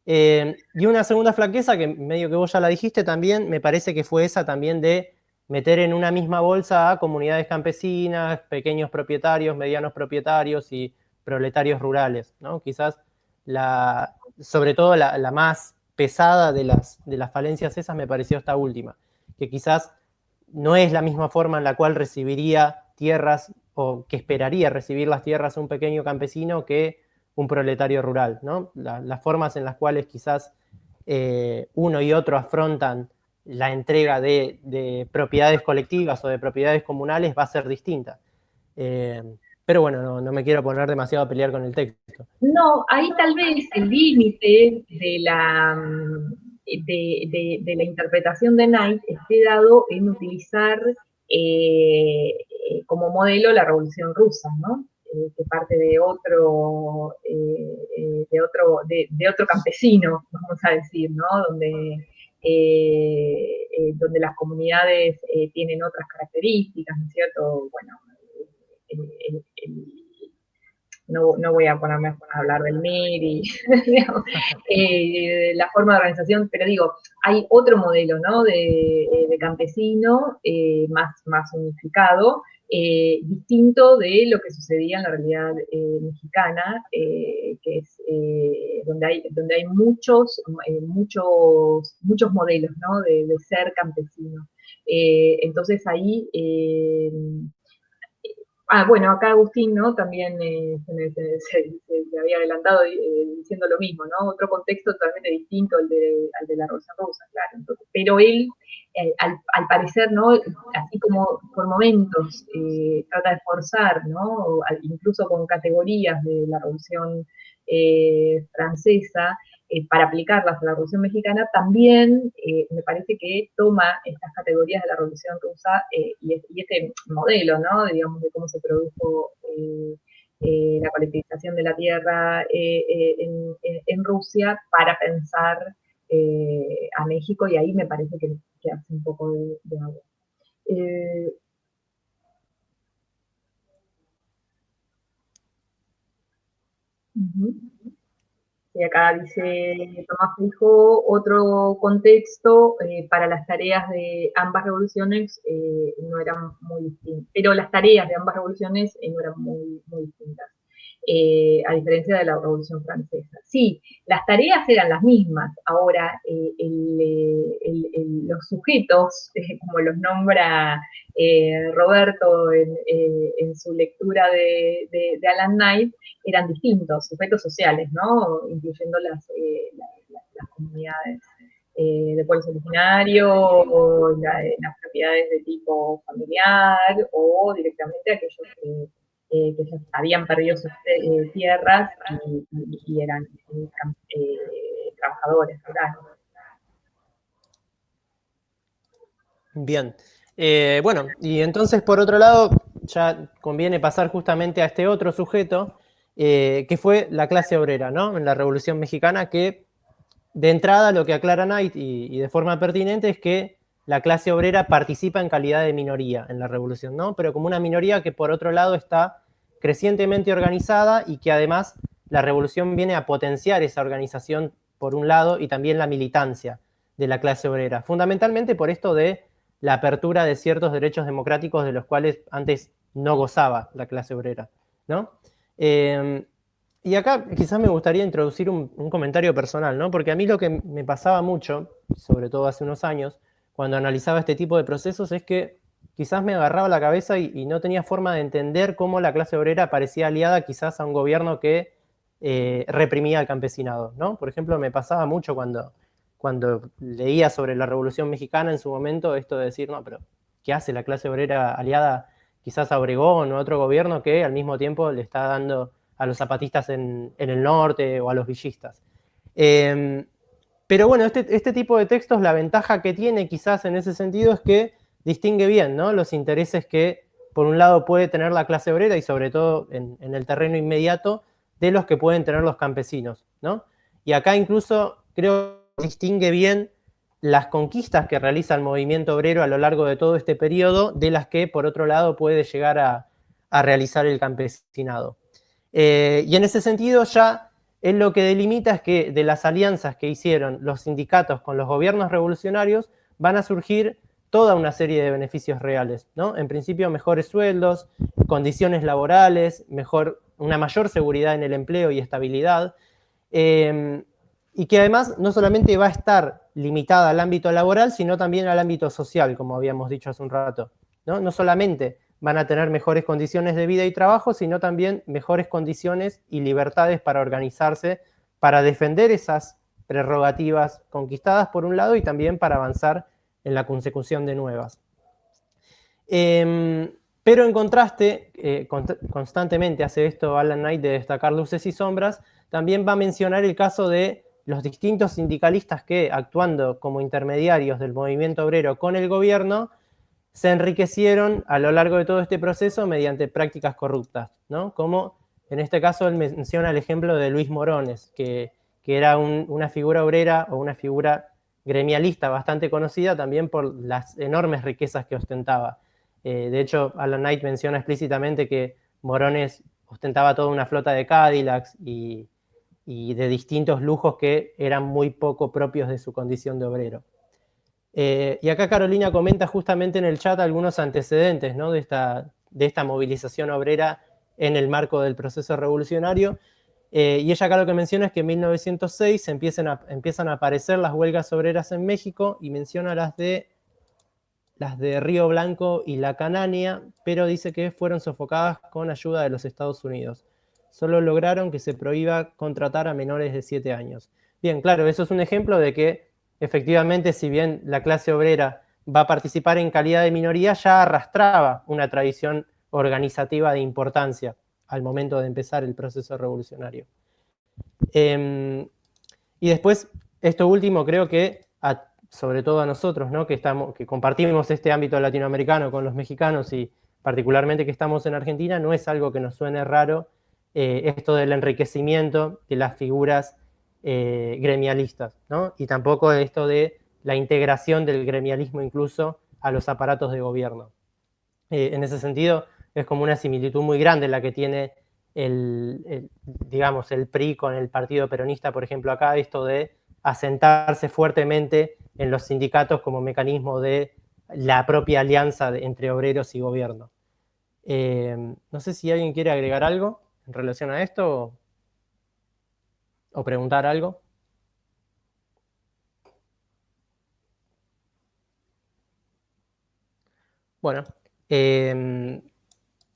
Y una segunda flaqueza, que medio que vos ya la dijiste también, me parece que fue esa también de meter en una misma bolsa a comunidades campesinas, pequeños propietarios, medianos propietarios y proletarios rurales, ¿no? Quizás sobre todo la más pesada de las falencias esas me pareció esta última, que quizás no es la misma forma en la cual recibiría tierras o que esperaría recibir las tierras un pequeño campesino que un proletario rural, ¿no? Las formas en las cuales quizás uno y otro afrontan la entrega de propiedades colectivas o de propiedades comunales va a ser distinta. Pero bueno, no me quiero poner demasiado a pelear con el texto. No, ahí tal vez el límite de la interpretación de Knight esté dado en utilizar como modelo la Revolución Rusa, ¿no? Que parte de otro campesino, vamos a decir, ¿no? Donde las comunidades tienen otras características, ¿no es cierto? Bueno, no voy a ponerme a hablar del MIR y la forma de organización, pero digo, hay otro modelo, ¿no? de campesino más unificado, distinto de lo que sucedía en la realidad mexicana, que es donde hay muchos modelos, ¿no? de ser campesino. Entonces ahí bueno, acá Agustín, ¿no? También se había adelantado diciendo lo mismo, ¿no? Otro contexto totalmente distinto al de la Rosa Rosa, claro. Entonces, pero él, al parecer, ¿no? Así como por momentos trata de forzar, ¿no? Incluso con categorías de la Revolución Francesa, para aplicarlas a la Revolución Mexicana, también me parece que toma estas categorías de la Revolución Rusa y este modelo, ¿no? Digamos, de cómo se produjo la colectivización de la tierra en Rusia para pensar a México, y ahí me parece que hace un poco de agua. Y acá dice Tomás Fijo, otro contexto para las tareas de ambas revoluciones no eran muy distintas, pero las tareas de ambas revoluciones no eran muy distintas. a diferencia de la Revolución Francesa. Sí, las tareas eran las mismas. Ahora, los sujetos, como los nombra Roberto en su lectura de Alan Knight, eran distintos, sujetos sociales, ¿no? Incluyendo las comunidades de pueblos originarios, o las propiedades de tipo familiar, o directamente aquellos que ya habían perdido sus tierras y eran trabajadores rurales. Bien. Bueno, y entonces por otro lado, ya conviene pasar justamente a este otro sujeto, que fue la clase obrera, ¿no? En la Revolución Mexicana, que de entrada lo que aclara Knight y de forma pertinente es que la clase obrera participa en calidad de minoría en la revolución, ¿no? Pero como una minoría que por otro lado está crecientemente organizada y que además la revolución viene a potenciar esa organización por un lado y también la militancia de la clase obrera, fundamentalmente por esto de la apertura de ciertos derechos democráticos de los cuales antes no gozaba la clase obrera, ¿no? Y acá quizás me gustaría introducir un comentario personal, ¿no? Porque a mí lo que me pasaba mucho, sobre todo hace unos años, cuando analizaba este tipo de procesos, es que quizás me agarraba la cabeza y no tenía forma de entender cómo la clase obrera parecía aliada quizás a un gobierno que reprimía al campesinado, ¿no? Por ejemplo, me pasaba mucho cuando leía sobre la Revolución Mexicana en su momento, esto de decir, no, pero ¿qué hace la clase obrera aliada quizás a Obregón o a otro gobierno que al mismo tiempo le está dando a los zapatistas en el norte o a los villistas? Pero bueno, este tipo de textos, la ventaja que tiene quizás en ese sentido es que distingue bien, ¿no?, los intereses que por un lado puede tener la clase obrera y sobre todo en el terreno inmediato de los que pueden tener los campesinos, ¿no? Y acá incluso creo que distingue bien las conquistas que realiza el movimiento obrero a lo largo de todo este periodo de las que por otro lado puede llegar a realizar el campesinado. Y en ese sentido ya él lo que delimita es que de las alianzas que hicieron los sindicatos con los gobiernos revolucionarios van a surgir toda una serie de beneficios reales, ¿no? En principio, mejores sueldos, condiciones laborales, una mayor seguridad en el empleo y estabilidad, y que además no solamente va a estar limitada al ámbito laboral, sino también al ámbito social, como habíamos dicho hace un rato, ¿no? No solamente van a tener mejores condiciones de vida y trabajo, sino también mejores condiciones y libertades para organizarse, para defender esas prerrogativas conquistadas por un lado y también para avanzar en la consecución de nuevas. Pero en contraste, constantemente hace esto Alan Knight de destacar luces y sombras, también va a mencionar el caso de los distintos sindicalistas que, actuando como intermediarios del movimiento obrero con el gobierno, se enriquecieron a lo largo de todo este proceso mediante prácticas corruptas, ¿no? Como en este caso él menciona el ejemplo de Luis Morones, que era una figura obrera o una figura gremialista bastante conocida también por las enormes riquezas que ostentaba. De hecho, Alan Knight menciona explícitamente que Morones ostentaba toda una flota de Cadillacs y de distintos lujos que eran muy poco propios de su condición de obrero. Y acá Carolina comenta justamente en el chat algunos antecedentes, ¿no?, de esta movilización obrera en el marco del proceso revolucionario. Y ella acá lo que menciona es que en 1906 empiezan a aparecer las huelgas obreras en México y menciona las de Río Blanco y La Canania, pero dice que fueron sofocadas con ayuda de los Estados Unidos. Solo lograron que se prohíba contratar a menores de 7 años. Bien, claro, eso es un ejemplo de que efectivamente, si bien la clase obrera va a participar en calidad de minoría, ya arrastraba una tradición organizativa de importancia al momento de empezar el proceso revolucionario. Y después, esto último creo que, sobre todo a nosotros, ¿no?, que compartimos este ámbito latinoamericano con los mexicanos y particularmente que estamos en Argentina, no es algo que nos suene raro, esto del enriquecimiento de las figuras gremialistas, ¿no? Y tampoco esto de la integración del gremialismo incluso a los aparatos de gobierno. En ese sentido, es como una similitud muy grande la que tiene digamos, el PRI con el Partido Peronista, por ejemplo, acá, esto de asentarse fuertemente en los sindicatos como mecanismo de la propia alianza entre obreros y gobierno. No sé si alguien quiere agregar algo en relación a esto o preguntar algo. Bueno,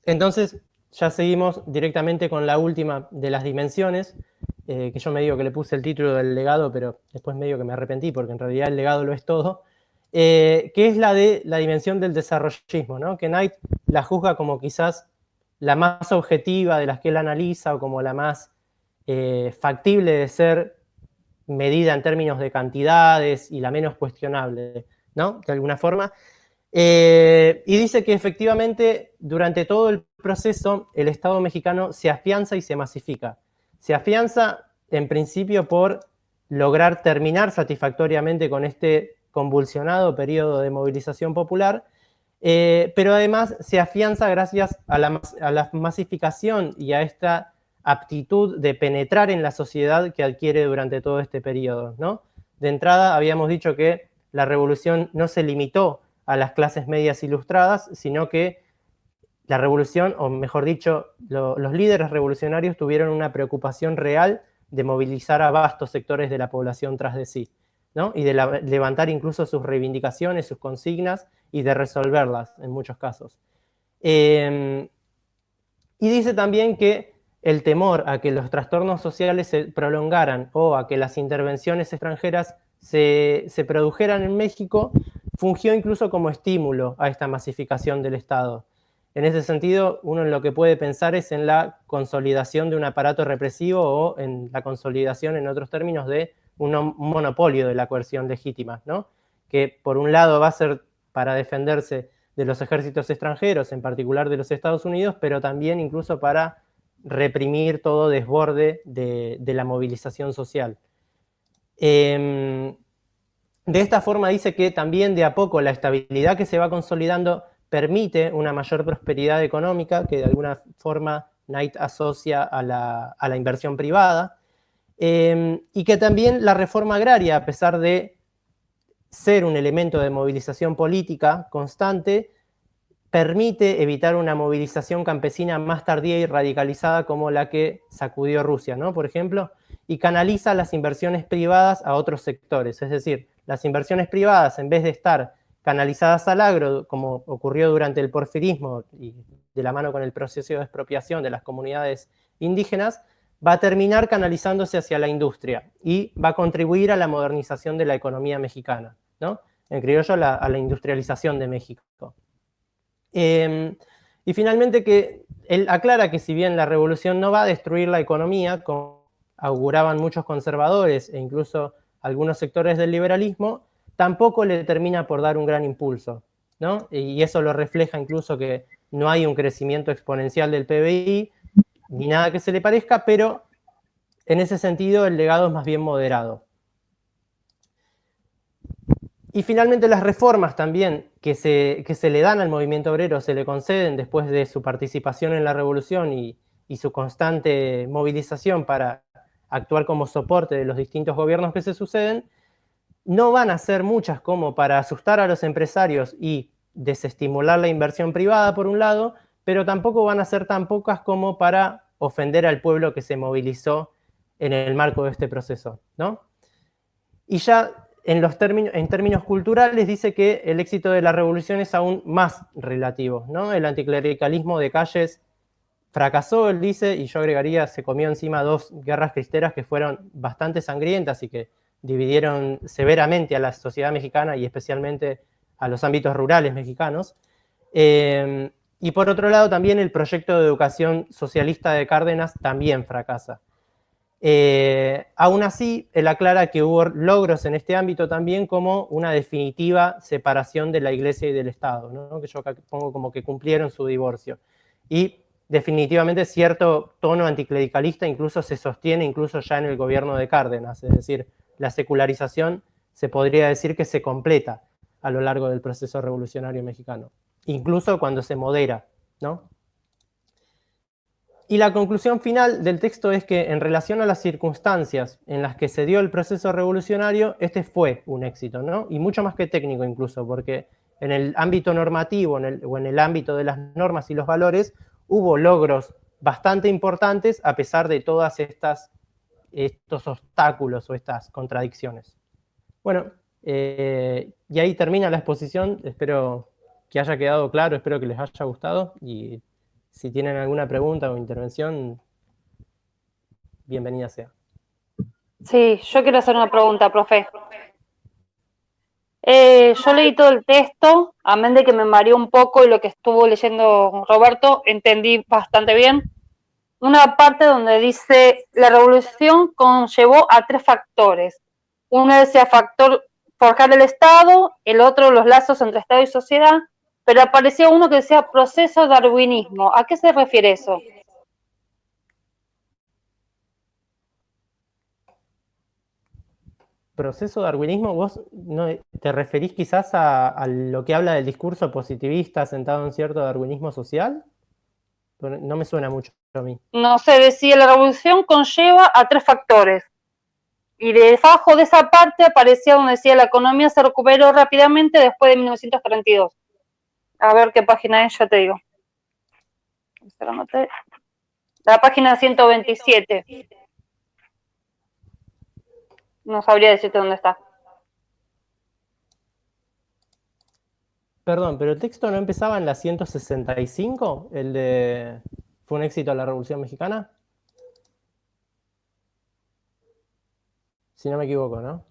entonces ya seguimos directamente con la última de las dimensiones, que yo me digo que le puse el título del legado, pero después medio que me arrepentí, porque en realidad el legado lo es todo, que es la de la dimensión del desarrollismo, ¿no? Que Knight la juzga como quizás la más objetiva de las que él analiza, o como la más factible de ser medida en términos de cantidades y la menos cuestionable, ¿no? De alguna forma. Y dice que efectivamente durante todo el proceso el Estado mexicano se afianza y se masifica. Se afianza en principio por lograr terminar satisfactoriamente con este convulsionado periodo de movilización popular, pero además se afianza gracias a la masificación y a esta aptitud de penetrar en la sociedad que adquiere durante todo este periodo, ¿no? De entrada habíamos dicho que la revolución no se limitó a las clases medias ilustradas, sino que la revolución, o mejor dicho, los líderes revolucionarios tuvieron una preocupación real de movilizar a vastos sectores de la población tras de sí, ¿no? Y de levantar incluso sus reivindicaciones, sus consignas, y de resolverlas en muchos casos. Y dice también que el temor a que los trastornos sociales se prolongaran o a que las intervenciones extranjeras se produjeran en México fungió incluso como estímulo a esta masificación del Estado. En ese sentido, uno en lo que puede pensar es en la consolidación de un aparato represivo o en la consolidación, en otros términos, de un monopolio de la coerción legítima, ¿no? Que por un lado va a ser para defenderse de los ejércitos extranjeros, en particular de los Estados Unidos, pero también incluso para reprimir todo desborde de la movilización social. De esta forma dice que también de a poco la estabilidad que se va consolidando permite una mayor prosperidad económica, que de alguna forma Knight asocia a la inversión privada, y que también la reforma agraria, a pesar de ser un elemento de movilización política constante, permite evitar una movilización campesina más tardía y radicalizada como la que sacudió Rusia, ¿no? Por ejemplo, y canaliza las inversiones privadas a otros sectores. Es decir, las inversiones privadas, en vez de estar canalizadas al agro, como ocurrió durante el porfirismo y de la mano con el proceso de expropiación de las comunidades indígenas, va a terminar canalizándose hacia la industria y va a contribuir a la modernización de la economía mexicana, ¿no? En criollo, a la industrialización de México. Y finalmente que él aclara que si bien la revolución no va a destruir la economía, como auguraban muchos conservadores e incluso algunos sectores del liberalismo, tampoco le termina por dar un gran impulso, ¿no? Y eso lo refleja incluso que no hay un crecimiento exponencial del PBI, ni nada que se le parezca, pero en ese sentido el legado es más bien moderado. Y finalmente las reformas también que se le dan al movimiento obrero, se le conceden después de su participación en la revolución y su constante movilización para actuar como soporte de los distintos gobiernos que se suceden, no van a ser muchas como para asustar a los empresarios y desestimular la inversión privada por un lado, pero tampoco van a ser tan pocas como para ofender al pueblo que se movilizó en el marco de este proceso, ¿no? Y ya en términos culturales dice que el éxito de la revolución es aún más relativo, ¿no? El anticlericalismo de calles fracasó, él dice, y yo agregaría, se comió encima 2 guerras cristeras que fueron bastante sangrientas y que dividieron severamente a la sociedad mexicana y especialmente a los ámbitos rurales mexicanos. Y por otro lado también el proyecto de educación socialista de Cárdenas también fracasa. Aún así, él aclara que hubo logros en este ámbito también, como una definitiva separación de la Iglesia y del Estado, ¿no? Que yo acá pongo como que cumplieron su divorcio. Y definitivamente cierto tono anticlericalista incluso se sostiene incluso ya en el gobierno de Cárdenas, es decir, la secularización se podría decir que se completa a lo largo del proceso revolucionario mexicano, incluso cuando se modera, ¿no? Y la conclusión final del texto es que en relación a las circunstancias en las que se dio el proceso revolucionario, este fue un éxito, ¿no? Y mucho más que técnico incluso, porque en el ámbito normativo o en el ámbito de las normas y los valores hubo logros bastante importantes a pesar de todas estos obstáculos o estas contradicciones. Bueno, y ahí termina la exposición. Espero que haya quedado claro, espero que les haya gustado, y si tienen alguna pregunta o intervención, bienvenida sea. Sí, yo quiero hacer una pregunta, profe. Yo leí todo el texto, amén de que me mareó un poco y lo que estuvo leyendo Roberto, entendí bastante bien. Una parte donde dice, la revolución conllevó a 3 factores. Uno decía factor forjar el Estado, el otro los lazos entre Estado y sociedad, pero apareció uno que decía proceso darwinismo. ¿A qué se refiere eso? Proceso darwinismo, vos no, te referís quizás a lo que habla del discurso positivista sentado en cierto darwinismo social. No me suena mucho a mí. No sé, decía la revolución conlleva a 3 factores. Y debajo de esa parte aparecía donde decía la economía se recuperó rápidamente después de 1942. A ver qué página es, ya te digo. La página 127. No sabría decirte dónde está. Perdón, pero el texto no empezaba en la 165, el de ¿fue un éxito la Revolución Mexicana? Si no me equivoco, ¿no?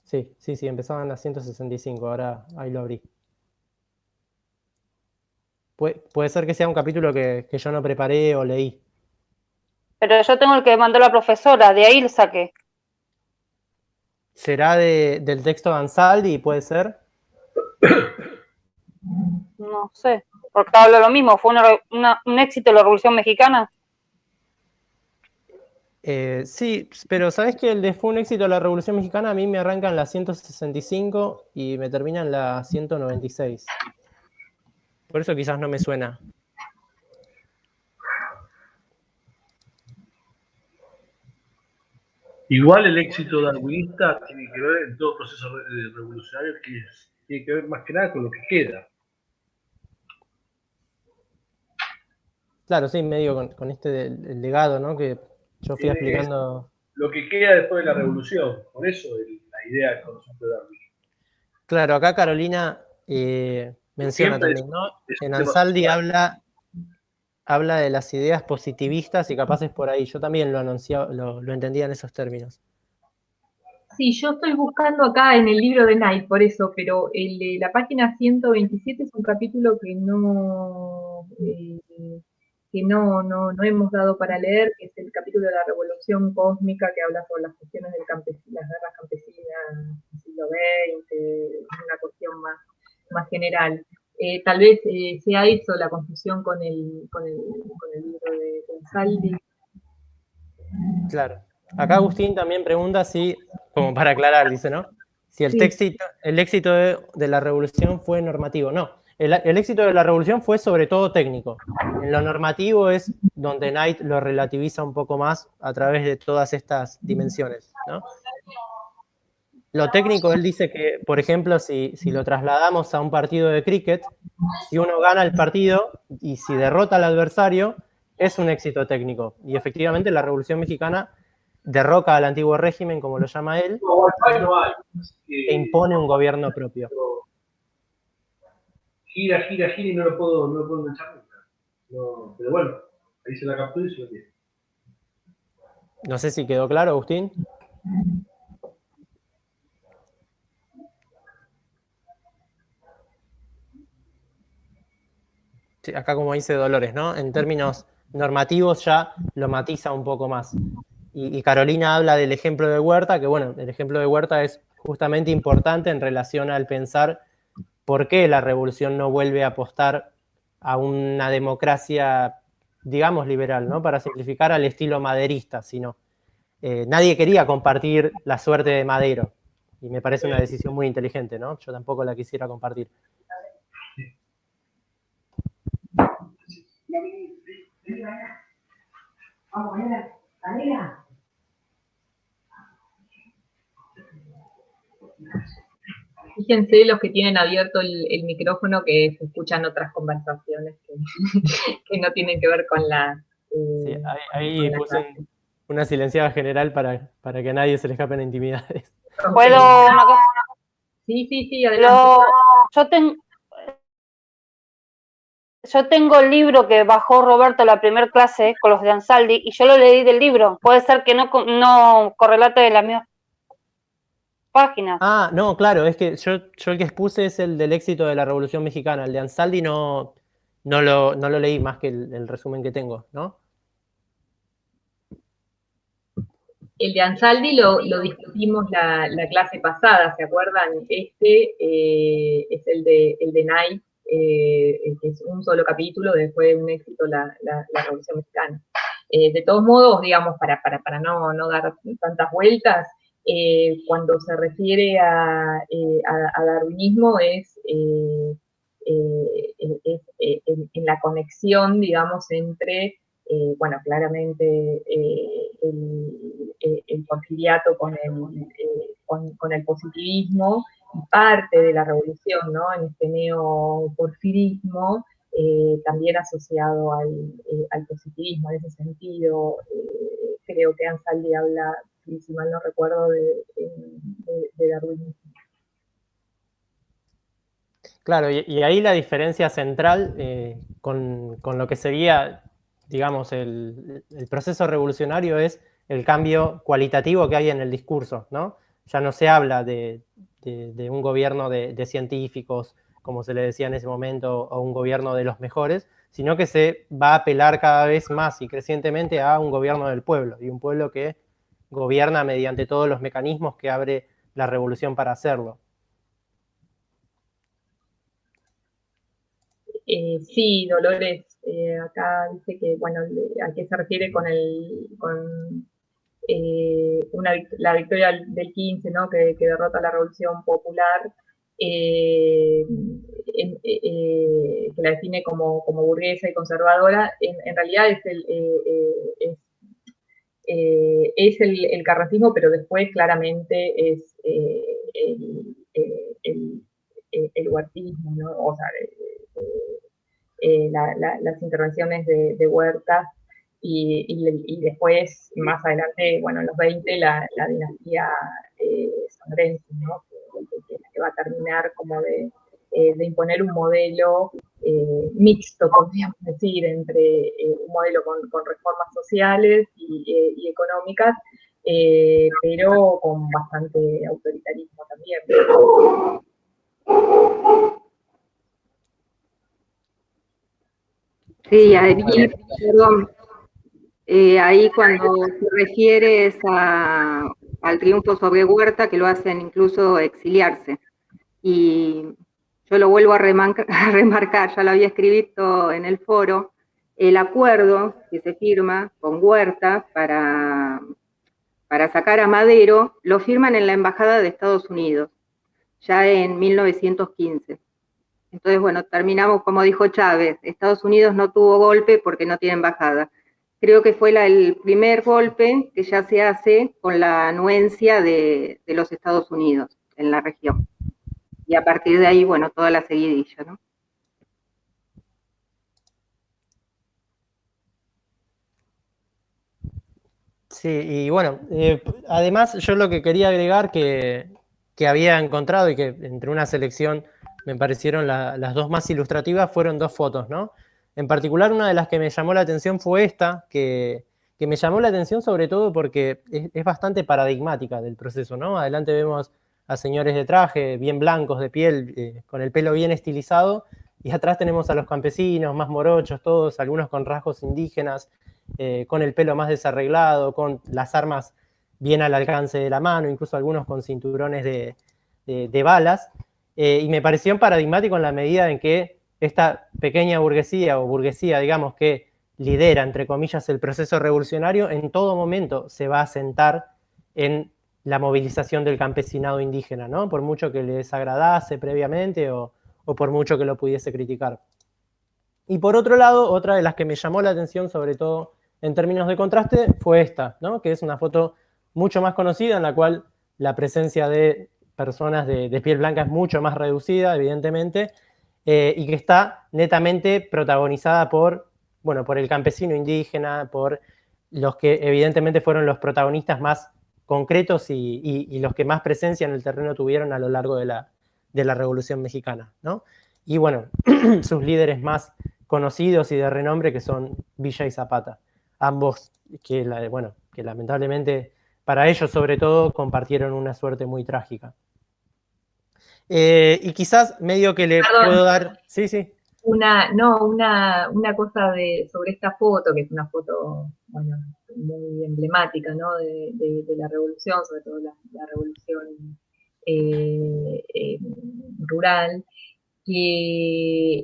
Sí, empezaba en la 165, ahora ahí lo abrí. Puede ser que sea un capítulo que yo no preparé o leí. Pero yo tengo el que mandó la profesora, de ahí lo saqué. ¿Será del texto de Ansaldi, puede ser? No sé, porque habla lo mismo, fue un éxito la Revolución Mexicana. Sí, pero ¿sabés que el de fue un éxito la Revolución Mexicana? A mí me arranca en la 165 y me termina en la 196. Por eso quizás no me suena. Igual el éxito darwinista tiene que ver en todo proceso revolucionario tiene que ver más que nada con lo que queda. Claro, sí, medio con este el legado, ¿no? Que yo fui explicando. Lo que queda después de la revolución. Por eso la idea del conocimiento de Darwin. Claro, acá Carolina menciona Siempre también, ¿no? es En un tema Ansaldi social. habla de las ideas positivistas y capaz es por ahí. Yo también lo entendía en esos términos. Sí, yo estoy buscando acá en el libro de Knight, por eso, pero el de la página 127 es un capítulo que no hemos dado para leer, que es el capítulo de la Revolución Cósmica, que habla sobre las cuestiones las guerras campesinas del siglo XX, una cuestión más general. Tal vez sea eso la confusión con el libro de Ansaldi. Claro. Acá Agustín también pregunta si, como para aclarar, dice, ¿no? Si el éxito de la revolución fue normativo. No, el éxito de la revolución fue sobre todo técnico. En lo normativo es donde Knight lo relativiza un poco más a través de todas estas dimensiones, ¿no? Lo técnico, él dice que, por ejemplo, si lo trasladamos a un partido de cricket, si uno gana el partido y si derrota al adversario, es un éxito técnico. Y efectivamente la Revolución Mexicana derroca al antiguo régimen, como lo llama él, No hay. e impone un gobierno propio. Gira y no lo puedo enganchar nunca. No, pero bueno, ahí se la captura y se lo tiene. No sé si quedó claro, Agustín. Sí, acá como dice Dolores, ¿no? En términos normativos ya lo matiza un poco más. Y Carolina habla del ejemplo de Huerta, que bueno, el ejemplo de Huerta es justamente importante en relación al pensar por qué la revolución no vuelve a apostar a una democracia, digamos, liberal, ¿no? Para simplificar, al estilo maderista, sino nadie quería compartir la suerte de Madero. Y me parece una decisión muy inteligente, ¿no? Yo tampoco la quisiera compartir. Fíjense los que tienen abierto el micrófono que se escuchan otras conversaciones que no tienen que ver con la... Sí, ahí puse una silenciada general para que a nadie se le escapen intimidades. ¿Puedo una cosa? Sí, adelante. Yo tengo el libro que bajó Roberto la primera clase con los de Ansaldi y yo lo leí del libro. Puede ser que no correlate de las mismas páginas. Ah, no, claro, es que yo el que expuse es el del éxito de la Revolución Mexicana. El de Ansaldi no lo leí más que el resumen que tengo, ¿no? El de Ansaldi lo discutimos la clase pasada, ¿se acuerdan? Este es el de Knight, que es un solo capítulo, después de un éxito la Revolución Mexicana. De todos modos, digamos, para no dar tantas vueltas, cuando se refiere a darwinismo es en la conexión, digamos, entre bueno, claramente el porfiriato con el positivismo y parte de la revolución, ¿no? En este neoporfirismo, también asociado al positivismo. En ese sentido, creo que Ansaldi habla, si mal no recuerdo, de darwinismo. Claro, y ahí la diferencia central con lo que sería, digamos, el proceso revolucionario es el cambio cualitativo que hay en el discurso, ¿no? Ya no se habla de un gobierno de científicos, como se le decía en ese momento, o un gobierno de los mejores, sino que se va a apelar cada vez más y crecientemente a un gobierno del pueblo, y un pueblo que gobierna mediante todos los mecanismos que abre la revolución para hacerlo. Sí, Dolores, acá dice que, bueno, ¿a qué se refiere con la victoria del 15, ¿no? que derrota la Revolución Popular, que la define como burguesa y conservadora? En realidad es el carrancismo, pero después claramente es el huertismo, ¿no? O sea, las intervenciones de Huertas y después, más adelante, bueno, en los 20, la dinastía Sandrense, ¿no? que va a terminar como de imponer un modelo mixto, podríamos decir, entre un modelo con reformas sociales y económicas, pero con bastante autoritarismo también. Sí, ahí, perdón, ahí cuando te refieres al triunfo sobre Huerta, que lo hacen incluso exiliarse. Y yo lo vuelvo a remarcar, ya lo había escrito en el foro, el acuerdo que se firma con Huerta para sacar a Madero, lo firman en la Embajada de Estados Unidos, ya en 1915. Entonces, bueno, terminamos como dijo Chávez, Estados Unidos no tuvo golpe porque no tiene embajada. Creo que fue el primer golpe que ya se hace con la anuencia de los Estados Unidos en la región. Y a partir de ahí, bueno, toda la seguidilla, ¿no? Sí, y bueno, además yo lo que quería agregar que había encontrado y que entre una selección me parecieron las dos más ilustrativas fueron dos fotos, ¿no? En particular, una de las que me llamó la atención fue esta, que me llamó la atención sobre todo porque es bastante paradigmática del proceso, ¿no? Adelante vemos a señores de traje, bien blancos de piel, con el pelo bien estilizado, y atrás tenemos a los campesinos, más morochos todos, algunos con rasgos indígenas, con el pelo más desarreglado, con las armas bien al alcance de la mano, incluso algunos con cinturones de balas, y me pareció paradigmático en la medida en que esta pequeña burguesía, o burguesía, digamos, que lidera, entre comillas, el proceso revolucionario, en todo momento se va a sentar en la movilización del campesinado indígena, ¿no? Por mucho que le desagradase previamente o por mucho que lo pudiese criticar. Y por otro lado, otra de las que me llamó la atención, sobre todo en términos de contraste, fue esta, ¿no? Que es una foto mucho más conocida en la cual la presencia de personas de piel blanca es mucho más reducida, evidentemente, y que está netamente protagonizada por el campesino indígena, por los que evidentemente fueron los protagonistas más concretos y los que más presencia en el terreno tuvieron a lo largo de la Revolución Mexicana, ¿no? Y bueno, sus líderes más conocidos y de renombre, que son Villa y Zapata, ambos que lamentablemente para ellos sobre todo compartieron una suerte muy trágica. Y quizás medio que le Perdón. puedo dar... Sí. Una cosa sobre esta foto, que es una foto, bueno, muy emblemática, ¿no? de la revolución, sobre todo la revolución rural, que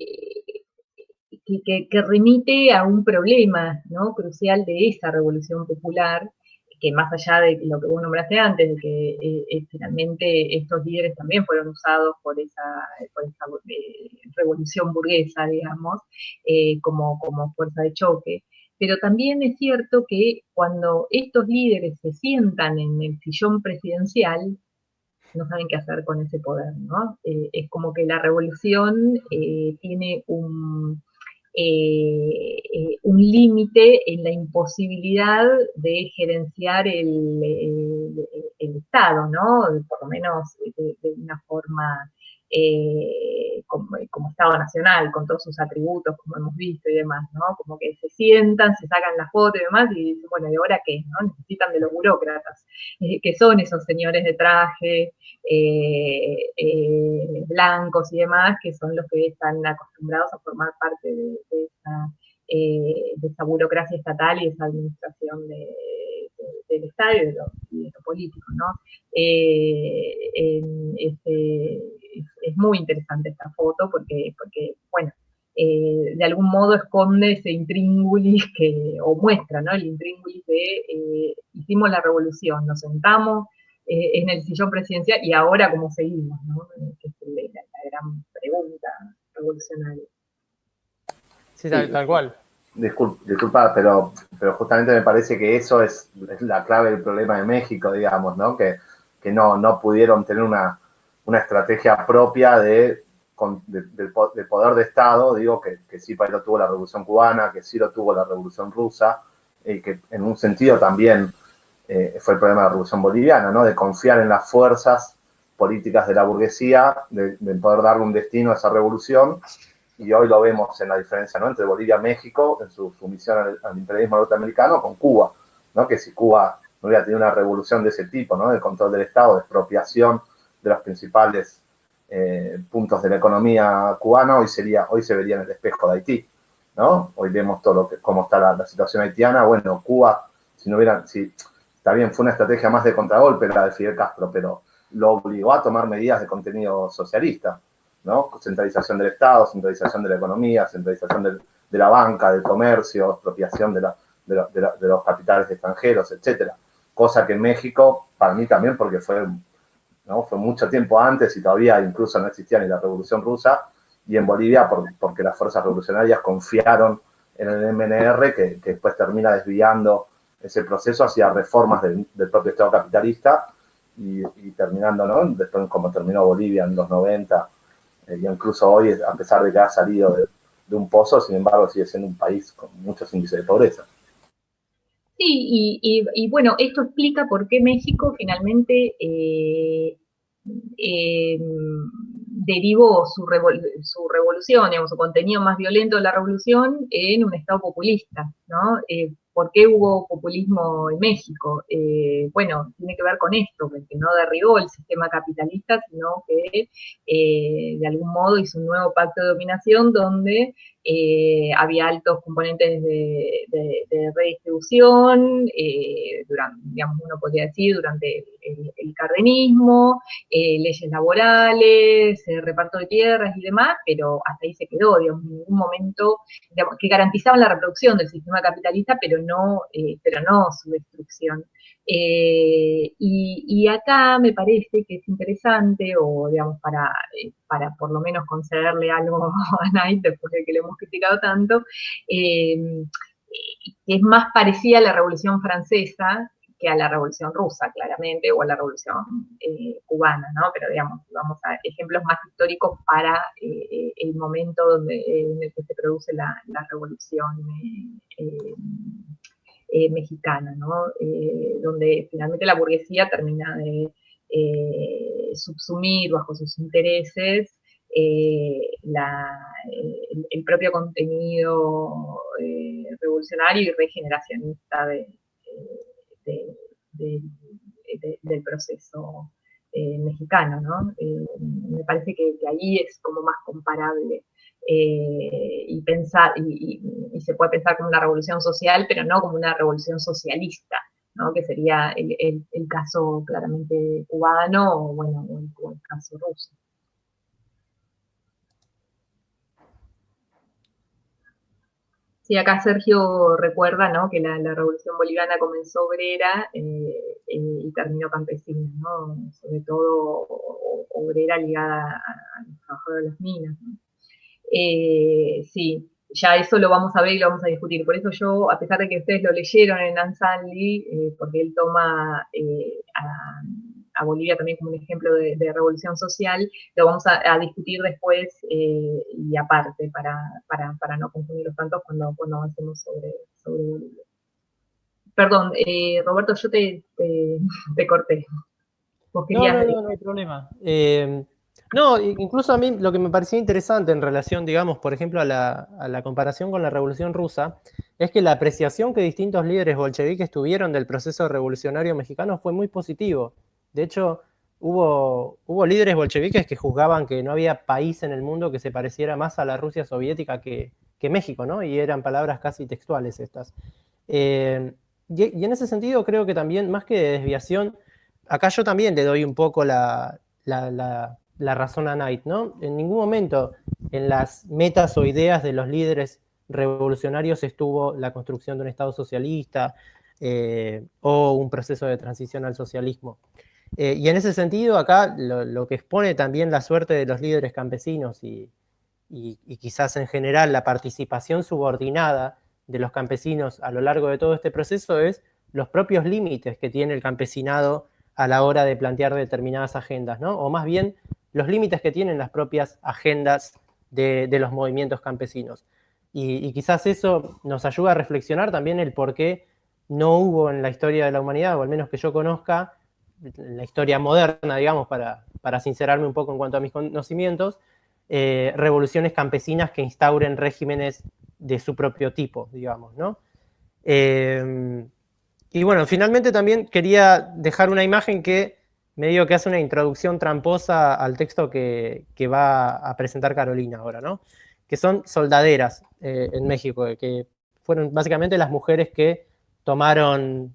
remite a un problema, ¿no? Crucial de esa revolución popular, que más allá de lo que vos nombraste antes, de que finalmente estos líderes también fueron usados por esa revolución burguesa, digamos, como fuerza de choque. Pero también es cierto que cuando estos líderes se sientan en el sillón presidencial, no saben qué hacer con ese poder, ¿no? Es como que la revolución tiene un límite en la imposibilidad de gerenciar el Estado, ¿no? Por lo menos de una forma como Estado nacional, con todos sus atributos, como hemos visto y demás, ¿no? Como que se sientan, se sacan la foto y demás, y dicen, bueno, ¿y ahora qué? ¿No? Necesitan de los burócratas, que son esos señores de traje, blancos y demás, que son los que están acostumbrados a formar parte de esa burocracia estatal y esa administración del Estado y de lo político, ¿no? Es muy interesante esta foto porque bueno, de algún modo esconde ese intríngulis o muestra, ¿no? El intríngulis de hicimos la revolución, nos sentamos en el sillón presidencial y ahora cómo seguimos, ¿no? Que es la gran pregunta revolucionaria. Sí, tal cual. Disculpa, pero justamente me parece que eso es la clave del problema de México, digamos, ¿no? Que no pudieron tener una estrategia propia de poder de Estado, digo, que sí lo tuvo la Revolución Cubana, que sí lo tuvo la Revolución Rusa, y que en un sentido también fue el problema de la Revolución Boliviana, ¿no? De confiar en las fuerzas políticas de la burguesía, de poder darle un destino a esa revolución. Y hoy lo vemos en la diferencia, ¿no? Entre Bolivia y México, en su sumisión al imperialismo norteamericano, con Cuba, ¿no? Que si Cuba no hubiera tenido una revolución de ese tipo, ¿no? De control del Estado, de expropiación de los principales puntos de la economía cubana, hoy se vería en el espejo de Haití, ¿no? Hoy vemos cómo está la situación haitiana. Bueno, Cuba, está bien, fue una estrategia más de contragolpe la de Fidel Castro, pero lo obligó a tomar medidas de contenido socialista, ¿no? Centralización del Estado, centralización de la economía, centralización de la banca, del comercio, expropiación de los capitales extranjeros, etcétera. Cosa que en México, para mí también, porque fue mucho tiempo antes y todavía incluso no existía ni la Revolución Rusa, y en Bolivia porque las fuerzas revolucionarias confiaron en el MNR, que después termina desviando ese proceso hacia reformas del propio Estado capitalista y terminando, ¿no? Después como terminó Bolivia en los 90, y incluso hoy, a pesar de que ha salido de un pozo, sin embargo sigue siendo un país con muchos índices de pobreza. Sí, y bueno, esto explica por qué México finalmente derivó su revolución, digamos, su contenido más violento de la revolución en un Estado populista, ¿no? ¿Por qué hubo populismo en México? Bueno, tiene que ver con esto, que no derribó el sistema capitalista, sino que de algún modo hizo un nuevo pacto de dominación donde había altos componentes de redistribución, digamos, uno podría decir, durante el cardenismo, leyes laborales, reparto de tierras y demás, pero hasta ahí se quedó, digamos, en ningún momento, digamos, que garantizaban la reproducción del sistema capitalista, pero no su destrucción. Y acá me parece que es interesante, o digamos, para por lo menos concederle algo a Knight, después de que le hemos criticado tanto, que es más parecida a la Revolución Francesa, que a la Revolución Rusa, claramente, o a la Revolución cubana, ¿no? Pero digamos, vamos a ejemplos más históricos para el momento en el que se produce la Revolución mexicana, ¿no? Donde finalmente la burguesía termina de subsumir bajo sus intereses el propio contenido revolucionario y regeneracionista del proceso mexicano, ¿no? Me parece que ahí es como más comparable y pensar, y se puede pensar como una revolución social, pero no como una revolución socialista, ¿no? Que sería el caso claramente cubano o, bueno, o el caso ruso. Sí, acá Sergio recuerda, ¿no?, que la Revolución Boliviana comenzó obrera y terminó campesina, ¿no? Sobre todo obrera ligada a los trabajadores de las minas, ¿no? Sí, ya eso lo vamos a ver y lo vamos a discutir. Por eso yo, a pesar de que ustedes lo leyeron en Ansaldi, porque él toma a Bolivia también como un ejemplo de revolución social, lo vamos a discutir después y aparte, para no confundirlos tanto cuando avancemos sobre Bolivia. Perdón, Roberto, yo te corté. ¿Vos querías... No hay problema. No, incluso a mí lo que me parecía interesante en relación, digamos, por ejemplo, a la comparación con la Revolución Rusa, es que la apreciación que distintos líderes bolcheviques tuvieron del proceso revolucionario mexicano fue muy positivo. De hecho, hubo líderes bolcheviques que juzgaban que no había país en el mundo que se pareciera más a la Rusia soviética que México, ¿no? Y eran palabras casi textuales estas. Y en ese sentido creo que también, más que de desviación, acá yo también le doy un poco la razón a Knight, ¿no? En ningún momento en las metas o ideas de los líderes revolucionarios estuvo la construcción de un Estado socialista o un proceso de transición al socialismo. Y en ese sentido, acá lo que expone también la suerte de los líderes campesinos y quizás en general la participación subordinada de los campesinos a lo largo de todo este proceso es los propios límites que tiene el campesinado a la hora de plantear determinadas agendas, ¿no? O más bien los límites que tienen las propias agendas de los movimientos campesinos. Y quizás eso nos ayuda a reflexionar también el por qué no hubo en la historia de la humanidad, o al menos que yo conozca, en la historia moderna, digamos, para sincerarme un poco en cuanto a mis conocimientos, revoluciones campesinas que instauren regímenes de su propio tipo, digamos, ¿no? Y bueno, finalmente también quería dejar una imagen que medio que hace una introducción tramposa al texto que va a presentar Carolina ahora, ¿no? Que son soldaderas en México, que fueron básicamente las mujeres que tomaron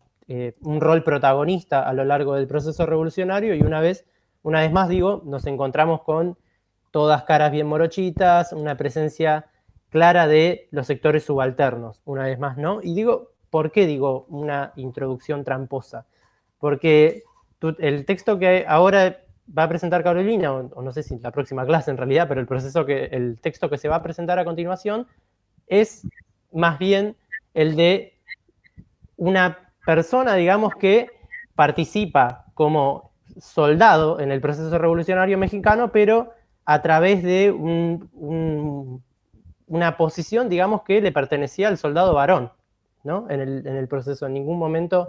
un rol protagonista a lo largo del proceso revolucionario y una vez más digo, nos encontramos con todas caras bien morochitas, una presencia clara de los sectores subalternos, una vez más, ¿no? Y digo, ¿por qué digo una introducción tramposa? Porque el texto que ahora va a presentar Carolina, o no sé si la próxima clase en realidad, pero el texto que se va a presentar a continuación es más bien el de una persona, digamos, que participa como soldado en el proceso revolucionario mexicano, pero a través de una posición, digamos, que le pertenecía al soldado varón, ¿no? En el proceso. En ningún momento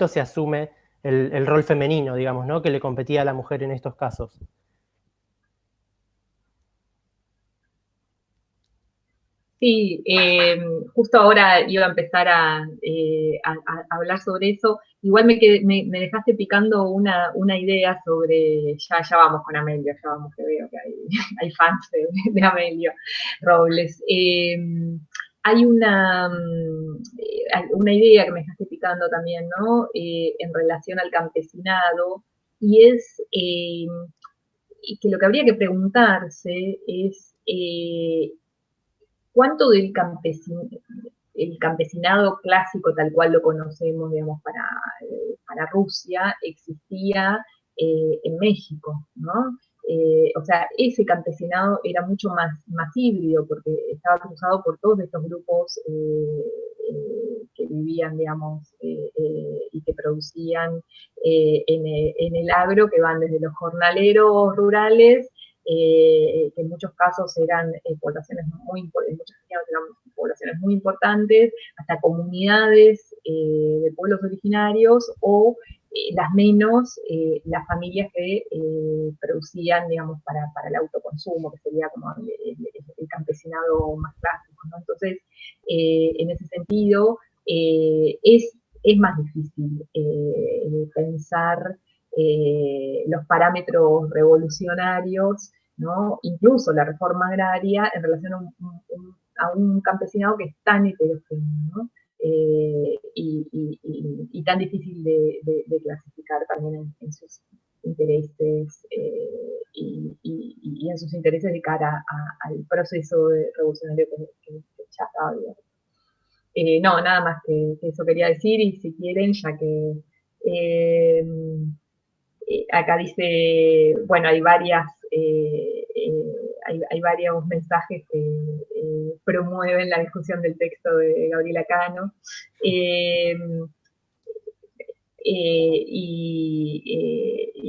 se asume el rol femenino, digamos, ¿no? Que le competía a la mujer en estos casos. Sí, justo ahora iba a empezar a hablar sobre eso. Igual me dejaste picando una idea sobre, ya vamos con Amelio, ya vamos, que veo que hay fans de Amelio Robles. Hay una idea que me dejaste picando también, ¿no? En relación al campesinado, y es que lo que habría que preguntarse es ¿cuánto del campesinado clásico tal cual lo conocemos, digamos, para Rusia existía en México, ¿no? o sea, ese campesinado era mucho más híbrido, porque estaba cruzado por todos estos grupos que vivían, digamos, y que producían en el agro, que van desde los jornaleros rurales, que en muchos casos eran poblaciones muy importantes, hasta comunidades de pueblos originarios, o las menos, las familias que producían, digamos, para el autoconsumo, que sería como el campesinado más clásico, ¿no? Entonces, en ese sentido, es más difícil pensar los parámetros revolucionarios, ¿no? Incluso la reforma agraria en relación a un campesinado que es tan heterogéneo, ¿no? Y tan difícil de clasificar también en sus intereses y en sus intereses de cara al proceso revolucionario que ya estaba abierto. No, nada más que eso quería decir, y si quieren, ya que acá dice, bueno, hay varios mensajes que promueven la discusión del texto de Gabriela Cano. Y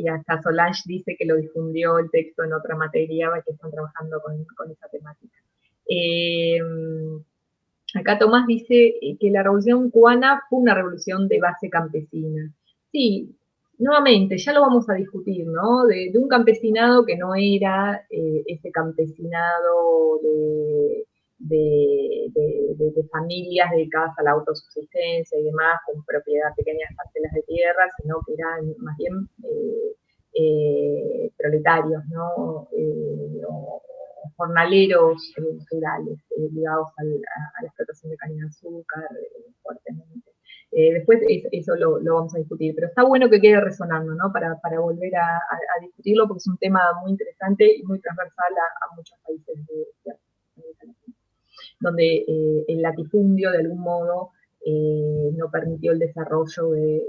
hasta Solange dice que lo difundió el texto en otra materia, que están trabajando con esa temática. Acá Tomás dice que la revolución cubana fue una revolución de base campesina. Sí, nuevamente, ya lo vamos a discutir, ¿no? De un campesinado que no era ese campesinado de familias dedicadas a la autosubsistencia y demás, con propiedad, pequeñas parcelas de tierra, sino que eran más bien proletarios, ¿no? O jornaleros rurales ligados a la explotación de caña de azúcar fuertemente. Después eso lo vamos a discutir, pero está bueno que quede resonando, ¿no? Para volver a discutirlo, porque es un tema muy interesante y muy transversal a muchos países de América Latina, donde el latifundio de algún modo no permitió el desarrollo del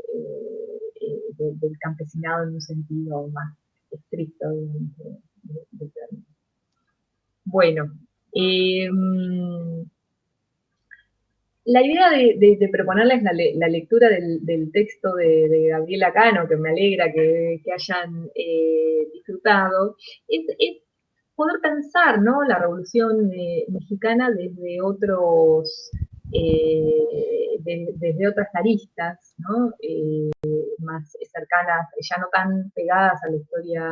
campesinado en un sentido más estricto del término. Bueno, la idea de proponerles la lectura del texto de Gabriela Cano, que me alegra que hayan disfrutado, es poder pensar, ¿no?, la Revolución Mexicana desde otras aristas, ¿no?, más cercanas, ya no tan pegadas a la historia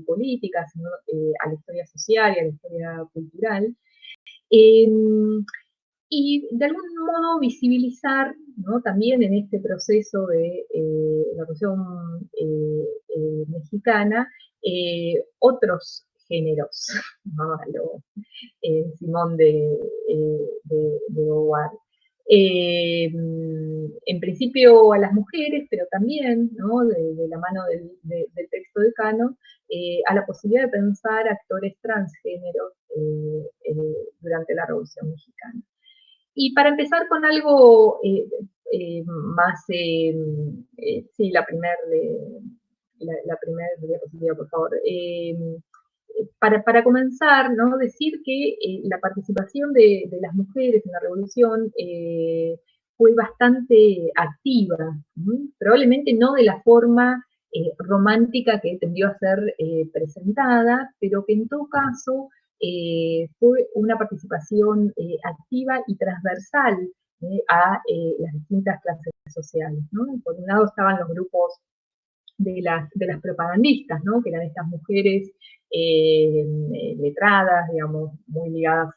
política, sino a la historia social y a la historia cultural. Y de algún modo visibilizar, ¿no?, también en este proceso de la Revolución Mexicana otros géneros, ¿no?, a lo Simón de Beauvoir. En principio a las mujeres, pero también, ¿no?, de la mano del texto de Cano, a la posibilidad de pensar actores transgéneros durante la Revolución Mexicana. Y para empezar con algo más, sí, la primera diapositiva, por favor. Para comenzar, ¿no?, decir que la participación de las mujeres en la revolución fue bastante activa, ¿sí? Probablemente no de la forma romántica que tendió a ser presentada, pero que en todo caso fue una participación activa y transversal a las distintas clases sociales, ¿no? Por un lado estaban los grupos de las propagandistas, ¿no?, que eran estas mujeres letradas, digamos, muy ligadas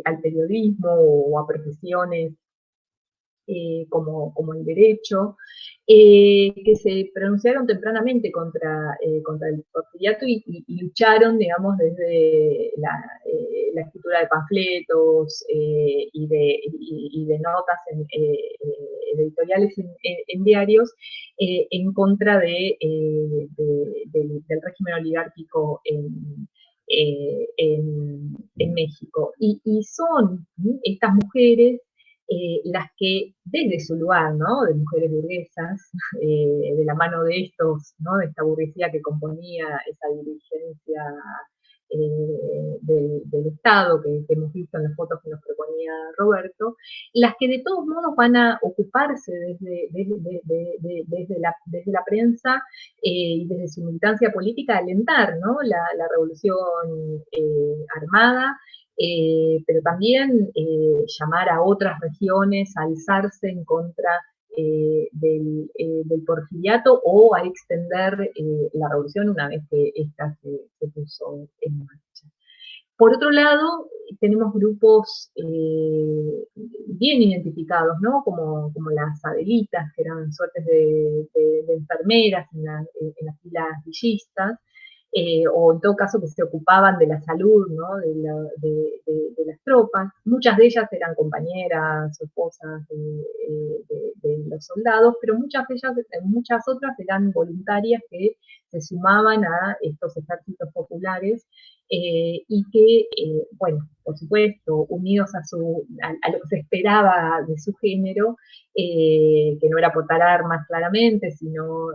al periodismo o a profesiones como el derecho, que se pronunciaron tempranamente contra el porfiriato y lucharon, digamos, desde la escritura de panfletos y de notas editoriales en diarios en contra del régimen oligárquico en México. Y son estas mujeres las que desde su lugar, ¿no? De mujeres burguesas, de la mano de estos, ¿no? De esta burguesía que componía esa dirigencia del Estado que hemos visto en las fotos que nos proponía Roberto, las que de todos modos van a ocuparse desde la prensa y desde su militancia política a alentar, ¿no? la revolución armada, pero también llamar a otras regiones a alzarse en contra del porfiriato o a extender la revolución una vez que ésta se puso en marcha. Por otro lado, tenemos grupos bien identificados, ¿no? Como las Adelitas, que eran suertes de enfermeras en las filas villistas, o en todo caso que se ocupaban de la salud, ¿no? de las tropas. Muchas de ellas eran compañeras o esposas de los soldados, pero muchas otras eran voluntarias que se sumaban a estos ejércitos populares y que, bueno, por supuesto, unidos a lo que se esperaba de su género, que no era portar armas claramente, sino,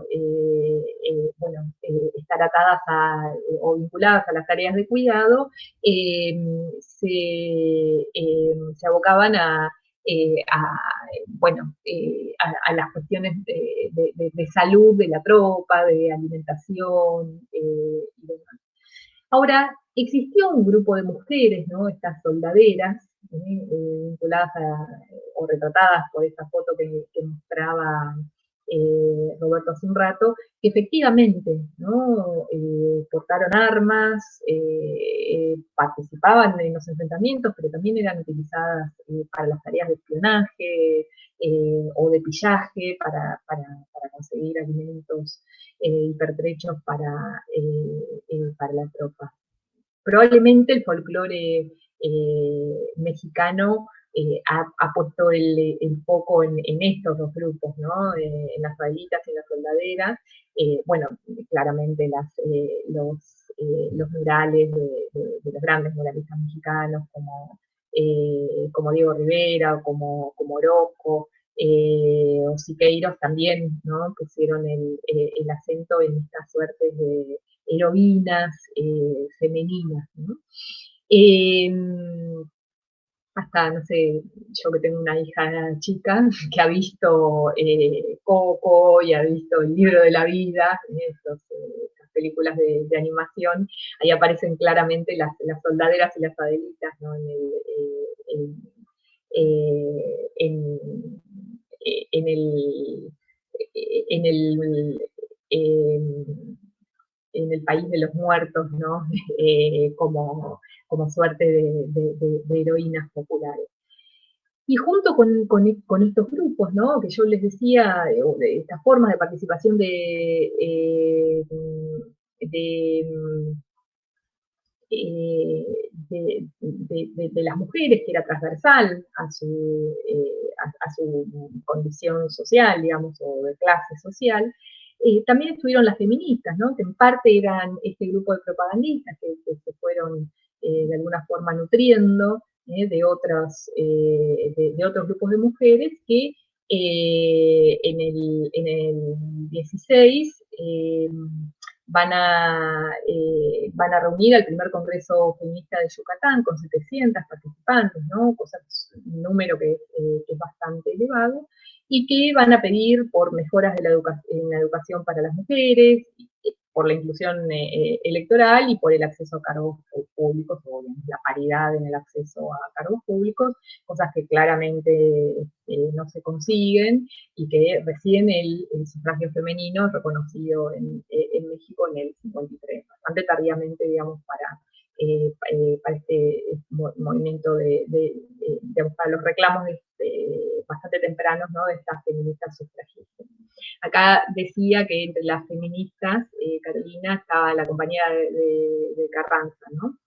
bueno, estar atadas o vinculadas a las tareas de cuidado, se abocaban bueno, a las cuestiones de salud de la tropa, de alimentación y demás. Ahora, existió un grupo de mujeres, ¿no? Estas soldaderas, vinculadas o retratadas por esta foto que mostraba Roberto hace un rato, que efectivamente, ¿no? Portaron armas, participaban en los enfrentamientos, pero también eran utilizadas para las tareas de espionaje o de pillaje para conseguir alimentos y pertrechos para la tropa. Probablemente el folclore mexicano ha puesto el foco en estos dos grupos, ¿no? En las Adelitas y en las soldaderas. Bueno, claramente los murales de los grandes muralistas mexicanos como Diego Rivera o como Orozco, o Siqueiros también, ¿no? Pusieron el acento en estas suertes de heroínas femeninas, ¿no? Hasta, no sé, yo que tengo una hija chica que ha visto Coco y ha visto El libro de la vida, estas películas de animación, ahí aparecen claramente las soldaderas y las Adelitas, ¿no? En el país de los muertos, ¿no? como suerte de heroínas populares. Y junto con estos grupos, ¿no? Que yo les decía, de estas formas de participación de las mujeres, que era transversal a su condición social, digamos, o de clase social, también estuvieron las feministas, ¿no? Que en parte eran este grupo de propagandistas que se fueron de alguna forma nutriendo de otros grupos de mujeres que en el 16 van a reunir al primer Congreso Feminista de Yucatán con 700 participantes, ¿no? Un número que es bastante elevado, y que van a pedir por mejoras en la educación para las mujeres, por la inclusión electoral y por el acceso a cargos públicos, o la paridad en el acceso a cargos públicos, cosas que claramente no se consiguen y que recién el sufragio femenino reconocido en México en el 53, bastante tardíamente, digamos, para este movimiento para los reclamos bastante tempranos, ¿no? De estas feministas sufragistas. Acá decía que entre las feministas, Carolina, estaba la compañera de Carranza, ¿no?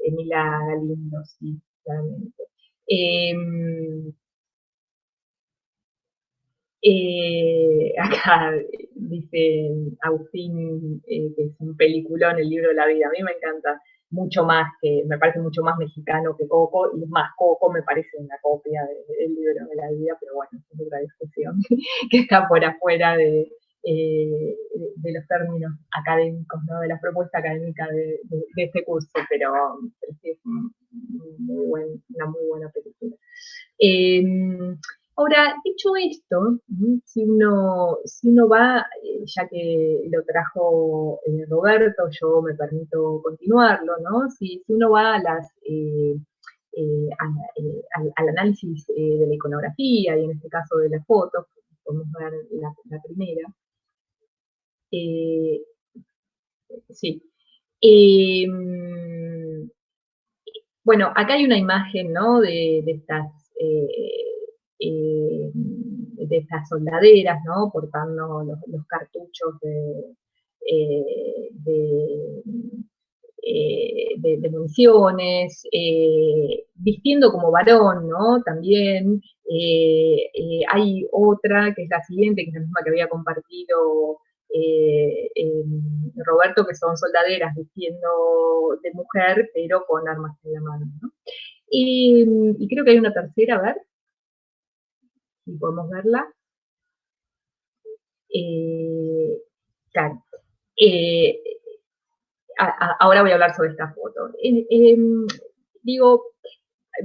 Emilia Galindo, sí, claramente. Acá dice Agustín que es un peliculón El libro de la vida. A mí me encanta mucho más me parece mucho más mexicano que Coco, y más Coco me parece una copia del libro de la vida, pero bueno, es otra discusión que está por afuera de los términos académicos, ¿no? De la propuesta académica de este curso, pero sí es una muy buena película. Ahora, dicho esto, si uno va, ya que lo trajo Roberto, yo me permito continuarlo, ¿no? Si uno va a al análisis de la iconografía, y en este caso de las fotos, podemos ver la primera. Sí. Bueno, acá hay una imagen, ¿no? De estas soldaderas, ¿no? Portando los cartuchos de municiones, vistiendo como varón, ¿no? También hay otra, que es la siguiente, que es la misma que había compartido Roberto, que son soldaderas vistiendo de mujer, pero con armas en la mano, ¿no? Y creo que hay una tercera, a ver si podemos verla. Claro. Ahora voy a hablar sobre esta foto. Digo,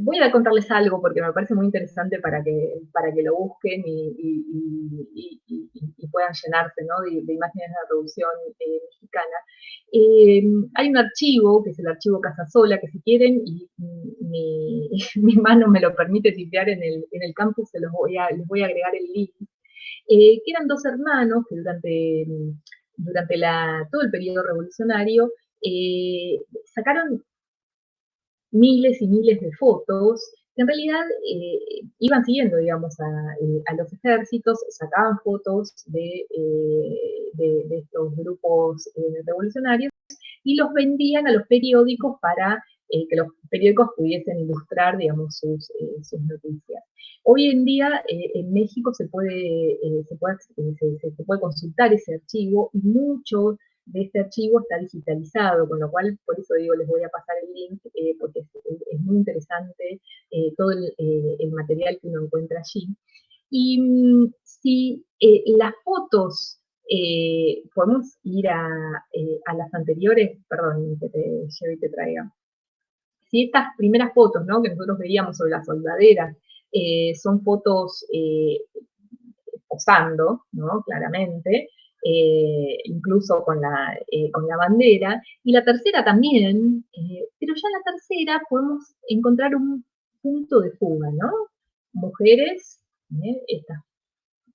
voy a contarles algo porque me parece muy interesante para que lo busquen y puedan llenarse, ¿no? de imágenes de la Revolución Mexicana. Hay un archivo, que es el archivo Casasola, que si quieren, y mi mano me lo permite tipear en el campus, les voy a agregar el link, que eran dos hermanos que durante todo el periodo revolucionario sacaron miles y miles de fotos, que en realidad iban siguiendo, digamos, a los ejércitos, sacaban fotos de estos grupos revolucionarios y los vendían a los periódicos para que los periódicos pudiesen ilustrar, digamos, sus noticias. Hoy en día en México se puede consultar ese archivo, y mucho de este archivo está digitalizado, con lo cual, por eso digo, les voy a pasar el link, porque es muy interesante todo el material que uno encuentra allí. Y si las fotos, podemos ir a las anteriores, perdón, que te lleve y te traiga. Si estas primeras fotos, ¿no? Que nosotros veíamos sobre las soldaderas, son fotos posando, ¿no? Claramente, incluso con la bandera, y la tercera también, pero ya en la tercera podemos encontrar un punto de fuga, ¿no? Mujeres, estas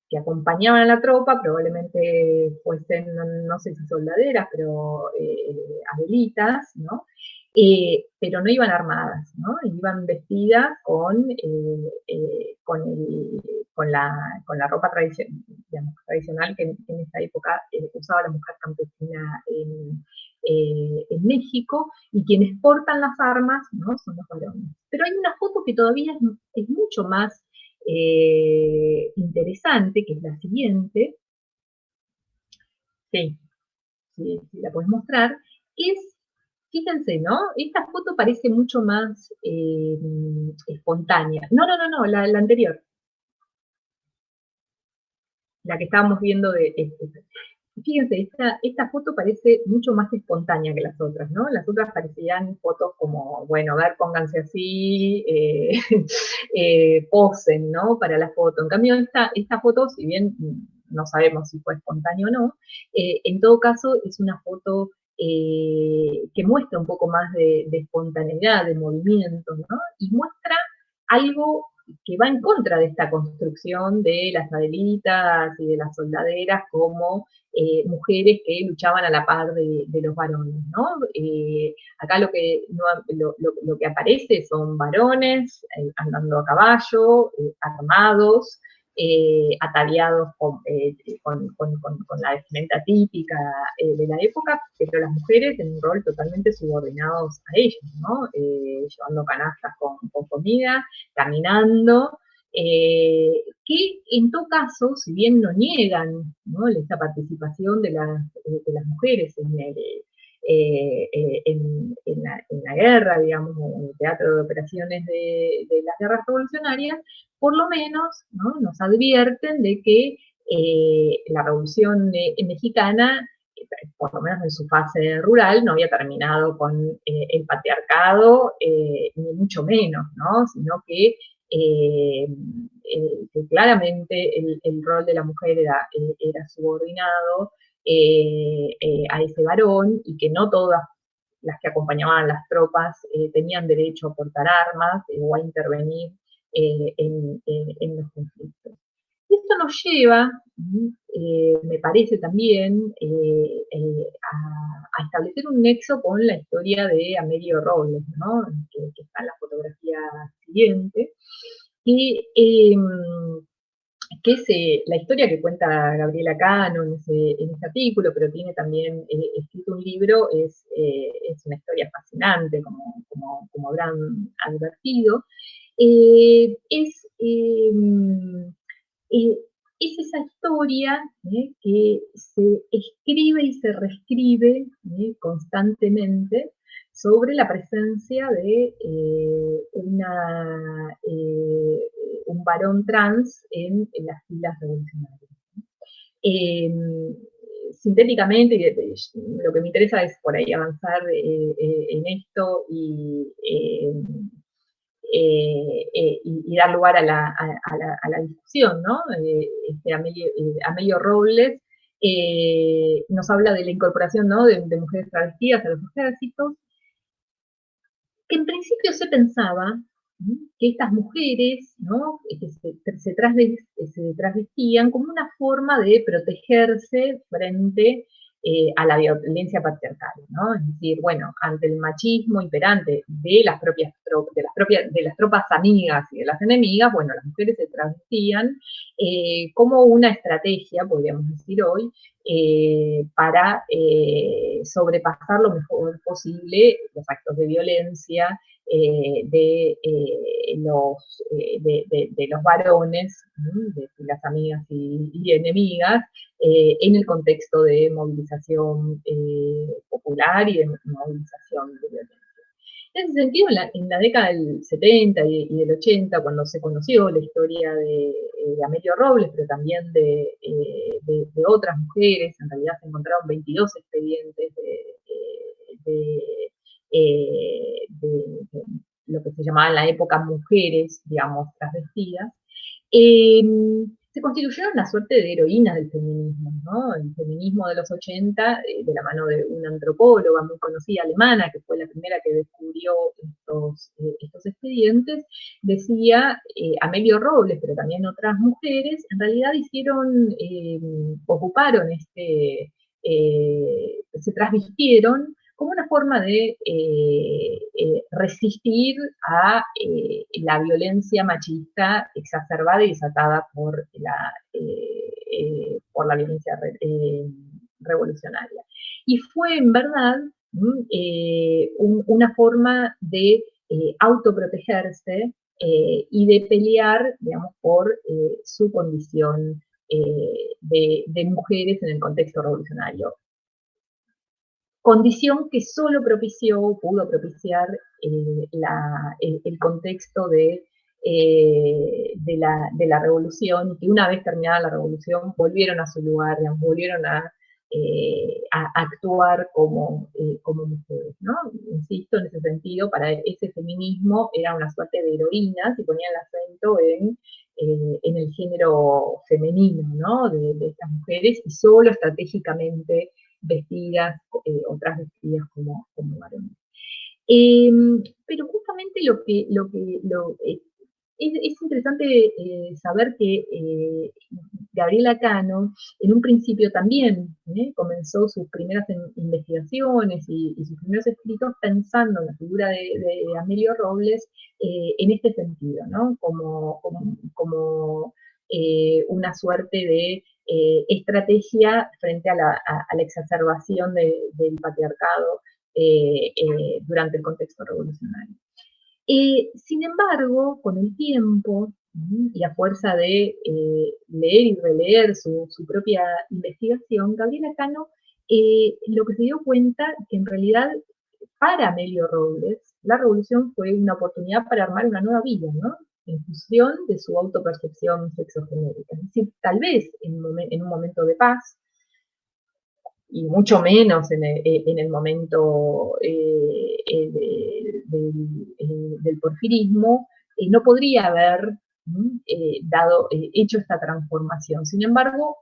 que acompañaban a la tropa, probablemente fuesen, no sé si soldaderas, pero abuelitas, ¿no? Pero no iban armadas, ¿no? Iban vestidas con la ropa tradicional que en esa época usaba la mujer campesina en México, y quienes portan las armas, ¿no? Son los varones. Pero hay una foto que todavía es mucho más interesante, que es la siguiente. Sí, la puedes mostrar. Fíjense, ¿no? Esta foto parece mucho más espontánea. No, la anterior. La que estábamos viendo Fíjense, esta foto parece mucho más espontánea que las otras, ¿no? Las otras parecían fotos como, bueno, a ver, pónganse así, posen, ¿no? Para la foto. En cambio, esta foto, si bien no sabemos si fue espontánea o no, en todo caso es una foto que muestra un poco más de espontaneidad, de movimiento, ¿no? Y muestra algo que va en contra de esta construcción de las adelitas y de las soldaderas como mujeres que luchaban a la par de los varones, ¿no? Acá lo que aparece son varones andando a caballo, armados, ataviados con la vestimenta típica de la época, pero las mujeres en un rol totalmente subordinados a ellos, ¿no? Llevando canastas con comida, caminando, que en todo caso, si bien no niegan, ¿no?, esta participación de las mujeres en la guerra, digamos, en el teatro de operaciones de las guerras revolucionarias, por lo menos, ¿no?, nos advierten de que la revolución mexicana, por lo menos en su fase rural, no había terminado con el patriarcado, ni mucho menos, ¿no?, sino que claramente el rol de la mujer era subordinado a ese varón, y que no todas las que acompañaban las tropas tenían derecho a portar armas o a intervenir en los conflictos. Y esto nos lleva, me parece también, a establecer un nexo con la historia de Amelio Robles, ¿no?, que está en la fotografía siguiente, que es la historia que cuenta Gabriela Cano en ese artículo, pero tiene también escrito un libro. Es una historia fascinante, como habrán advertido. Es esa historia que se escribe y se reescribe constantemente sobre la presencia de un varón trans en las filas revolucionarias. Sintéticamente, lo que me interesa es por ahí avanzar en esto y dar lugar a la discusión, ¿no? Amelio Robles nos habla de la incorporación, ¿no?, de mujeres travestidas a los ejércitos, que en principio se pensaba que estas mujeres, ¿no?, que se trasvestían como una forma de protegerse frente a la violencia patriarcal, ¿no? Es decir, bueno, ante el machismo imperante de las tropas amigas y de las enemigas, bueno, las mujeres se trasvestían como una estrategia, podríamos decir hoy, para sobrepasar lo mejor posible los actos de violencia de los varones, de las amigas y enemigas, en el contexto de movilización popular y de movilización de violencia. En ese sentido, en la década del 70 y del 80, cuando se conoció la historia de Amelio Robles, pero también de otras mujeres, en realidad se encontraron 22 expedientes de lo que se llamaba en la época mujeres, digamos, travestidas, se constituyeron una suerte de heroínas del feminismo, ¿no? El feminismo de los 80, de la mano de una antropóloga muy conocida alemana, que fue la primera que descubrió estos expedientes, decía, Amelio Robles, pero también otras mujeres, en realidad ocuparon se trasvistieron como una forma de resistir a la violencia machista exacerbada y desatada por la violencia revolucionaria. Y fue, en verdad, una forma de autoprotegerse y de pelear, digamos, por su condición de mujeres en el contexto revolucionario. Condición que solo pudo propiciar el contexto de la revolución, que una vez terminada la revolución volvieron a su lugar, digamos, volvieron a actuar como mujeres, ¿no? Insisto, en ese sentido, para ese feminismo era una suerte de heroínas y ponían el acento en el género femenino, ¿no?, de estas mujeres, y solo estratégicamente vestidas, otras vestidas como varones. Pero justamente es interesante saber que Gabriela Cano, en un principio también comenzó sus primeras investigaciones y sus primeros escritos pensando en la figura de Amelio Robles en este sentido, ¿no?, como una suerte de estrategia frente a la exacerbación del patriarcado durante el contexto revolucionario. Sin embargo, con el tiempo, y a fuerza de leer y releer su propia investigación, Gabriela Cano lo que se dio cuenta que en realidad para Amelio Robles la revolución fue una oportunidad para armar una nueva vida, ¿no? En función de su autopercepción sexogenérica. Es decir, tal vez en un momento de paz, y mucho menos en el momento del porfirismo, no podría haber hecho esta transformación. Sin embargo,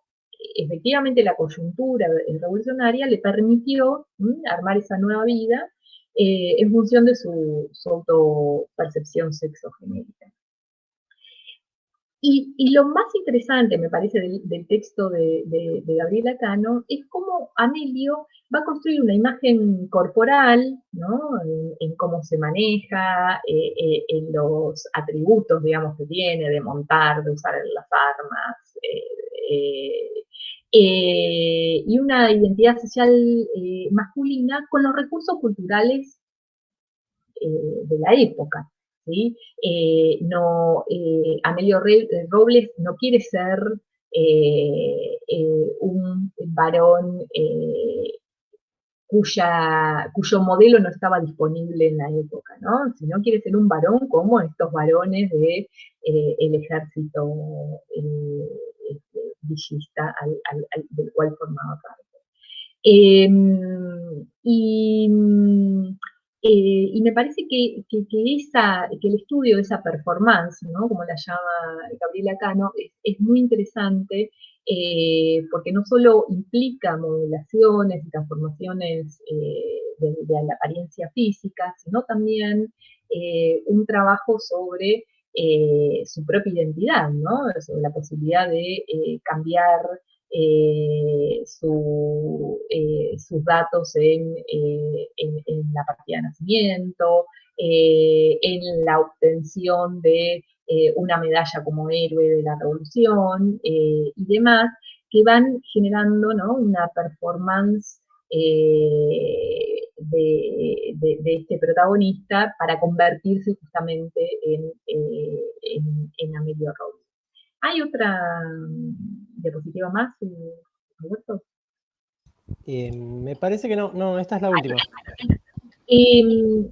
efectivamente la coyuntura revolucionaria le permitió armar esa nueva vida en función de su autopercepción sexogenérica. Y lo más interesante, me parece, del texto de Gabriela Cano es cómo Amelio va a construir una imagen corporal, ¿no? En cómo se maneja, en los atributos, digamos, que tiene, de montar, de usar las armas, y una identidad social masculina con los recursos culturales de la época. ¿Sí? Amelio Robles no quiere ser un varón cuyo modelo no estaba disponible en la época, ¿no? Sino quiere ser un varón como estos varones del ejército villista del cual formaba parte. Y me parece que el estudio de esa performance, ¿no? Como la llama Gabriela Cano, es muy interesante porque no solo implica modulaciones y transformaciones de la apariencia física, sino también un trabajo sobre su propia identidad, ¿no? Sobre la posibilidad de cambiar sus datos en la partida de nacimiento, en la obtención de una medalla como héroe de la revolución y demás, que van generando, ¿no? Una performance de este protagonista para convertirse justamente en Amelio Robles. ¿Hay otra diapositiva más, Roberto? Me parece que no, esta es la última.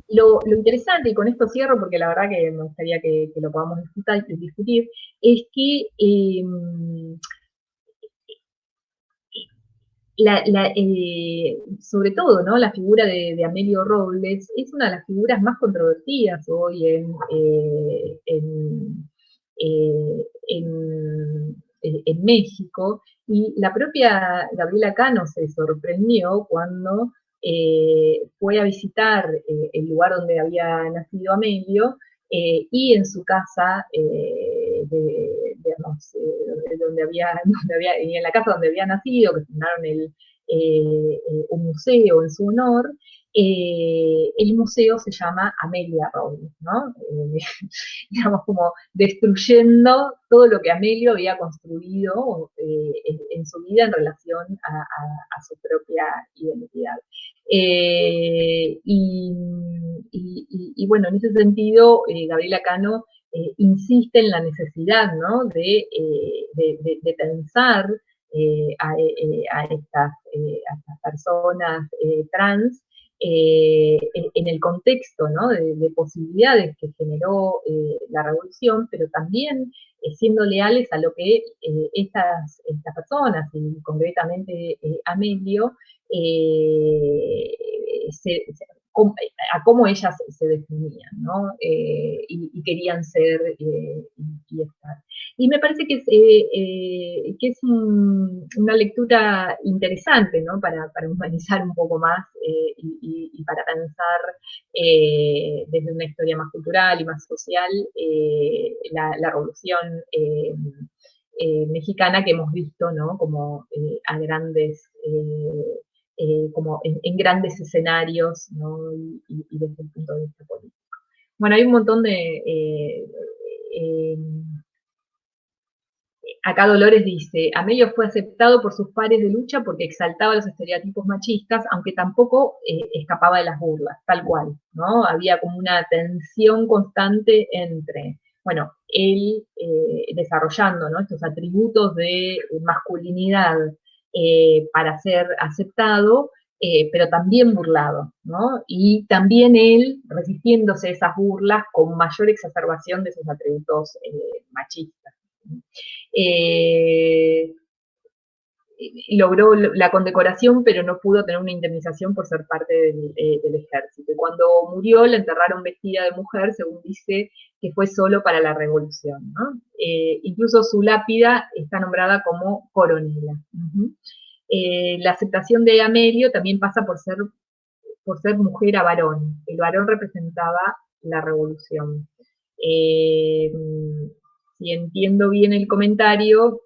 Lo interesante, y con esto cierro porque la verdad que me gustaría que lo podamos discutir, es que sobre todo, ¿no? La figura de Amelio Robles es una de las figuras más controvertidas hoy en México, y la propia Gabriela Cano se sorprendió cuando fue a visitar el lugar donde había nacido Amelio, y en su casa, y en la casa donde había nacido, que fundaron un museo en su honor, el museo se llama Amelia Robles, ¿no? Digamos, como destruyendo todo lo que Amelio había construido en su vida en relación a su propia identidad. Y bueno, en ese sentido, Gabriela Cano insiste en la necesidad, ¿no? de pensar a estas personas trans en el contexto, ¿no? de posibilidades que generó la revolución, pero también siendo leales a lo que estas personas, y concretamente Amelio, a cómo ellas se definían, ¿no? Y querían ser y estar. Y me parece que es una lectura interesante, ¿no? Para humanizar un poco más y para pensar desde una historia más cultural y más social la revolución mexicana que hemos visto, ¿no? Como a grandes como en grandes escenarios, ¿no? Y desde el punto de vista político. Bueno, hay un montón de... acá Dolores dice, Amelio fue aceptado por sus pares de lucha porque exaltaba los estereotipos machistas, aunque tampoco escapaba de las burlas, tal cual, ¿no? Había como una tensión constante entre, bueno, él desarrollando, ¿no? Estos atributos de masculinidad para ser aceptado, pero también burlado, ¿no? Y también él resistiéndose a esas burlas con mayor exacerbación de sus atributos machistas. Logró la condecoración, pero no pudo tener una indemnización por ser parte del ejército. Y cuando murió, la enterraron vestida de mujer, según dice, que fue solo para la revolución, ¿no? Incluso su lápida está nombrada como coronela. La aceptación de Amelio también pasa por ser mujer a varón. El varón representaba la revolución. Si entiendo bien el comentario,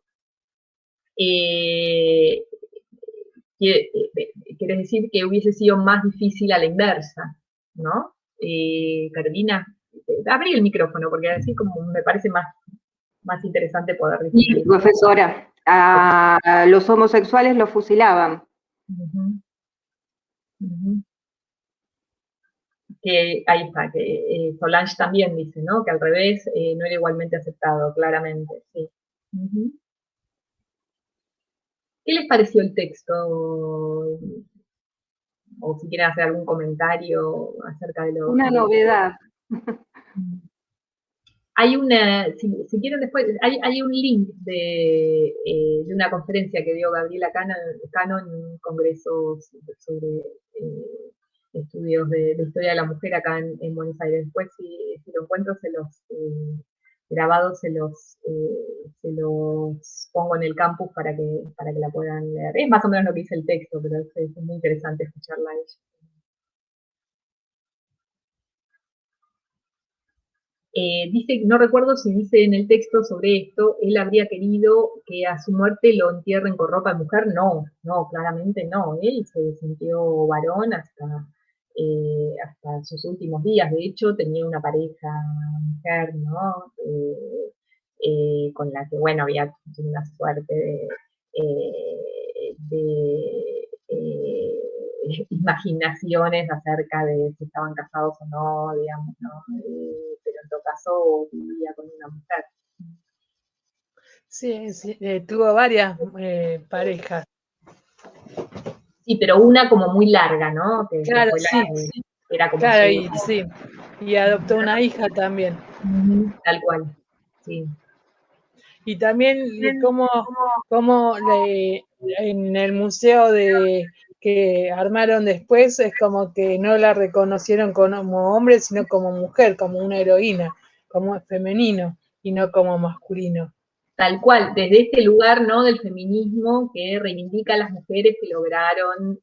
quiere decir que hubiese sido más difícil a la inversa, ¿no? Carolina, abrí el micrófono porque así como me parece más interesante poder decir. Sí, profesora, a los homosexuales los fusilaban. Que ahí está, que Solange también dice, ¿no? Que al revés no era igualmente aceptado, claramente, sí. ¿Qué les pareció el texto? O si quieren hacer algún comentario acerca de lo... Una novedad. Hay una, si quieren después, hay un link de una conferencia que dio Gabriela Cano en un congreso sobre estudios de historia de la mujer acá en Buenos Aires. Después, si lo encuentro, grabados se los pongo en el campus para que la puedan leer. Es más o menos lo que dice el texto, pero es muy interesante escucharla a ella. Dice, no recuerdo si dice en el texto sobre esto, él habría querido que a su muerte lo entierren con ropa de mujer. No, claramente no. Él se sintió varón hasta sus últimos días. De hecho, tenía una pareja mujer, ¿no? Con la que, bueno, había una suerte imaginaciones acerca de si estaban casados o no, digamos, ¿no? Pero en todo caso vivía con una mujer. Sí, tuvo varias parejas. Sí, pero una como muy larga, ¿no? Claro, sí. Era como claro, y adoptó una hija también. Tal cual, sí. Y también como en el museo que armaron después es como que no la reconocieron como hombre, sino como mujer, como una heroína, como femenino y no como masculino. Tal cual, desde este lugar, ¿no? Del feminismo que reivindica a las mujeres que lograron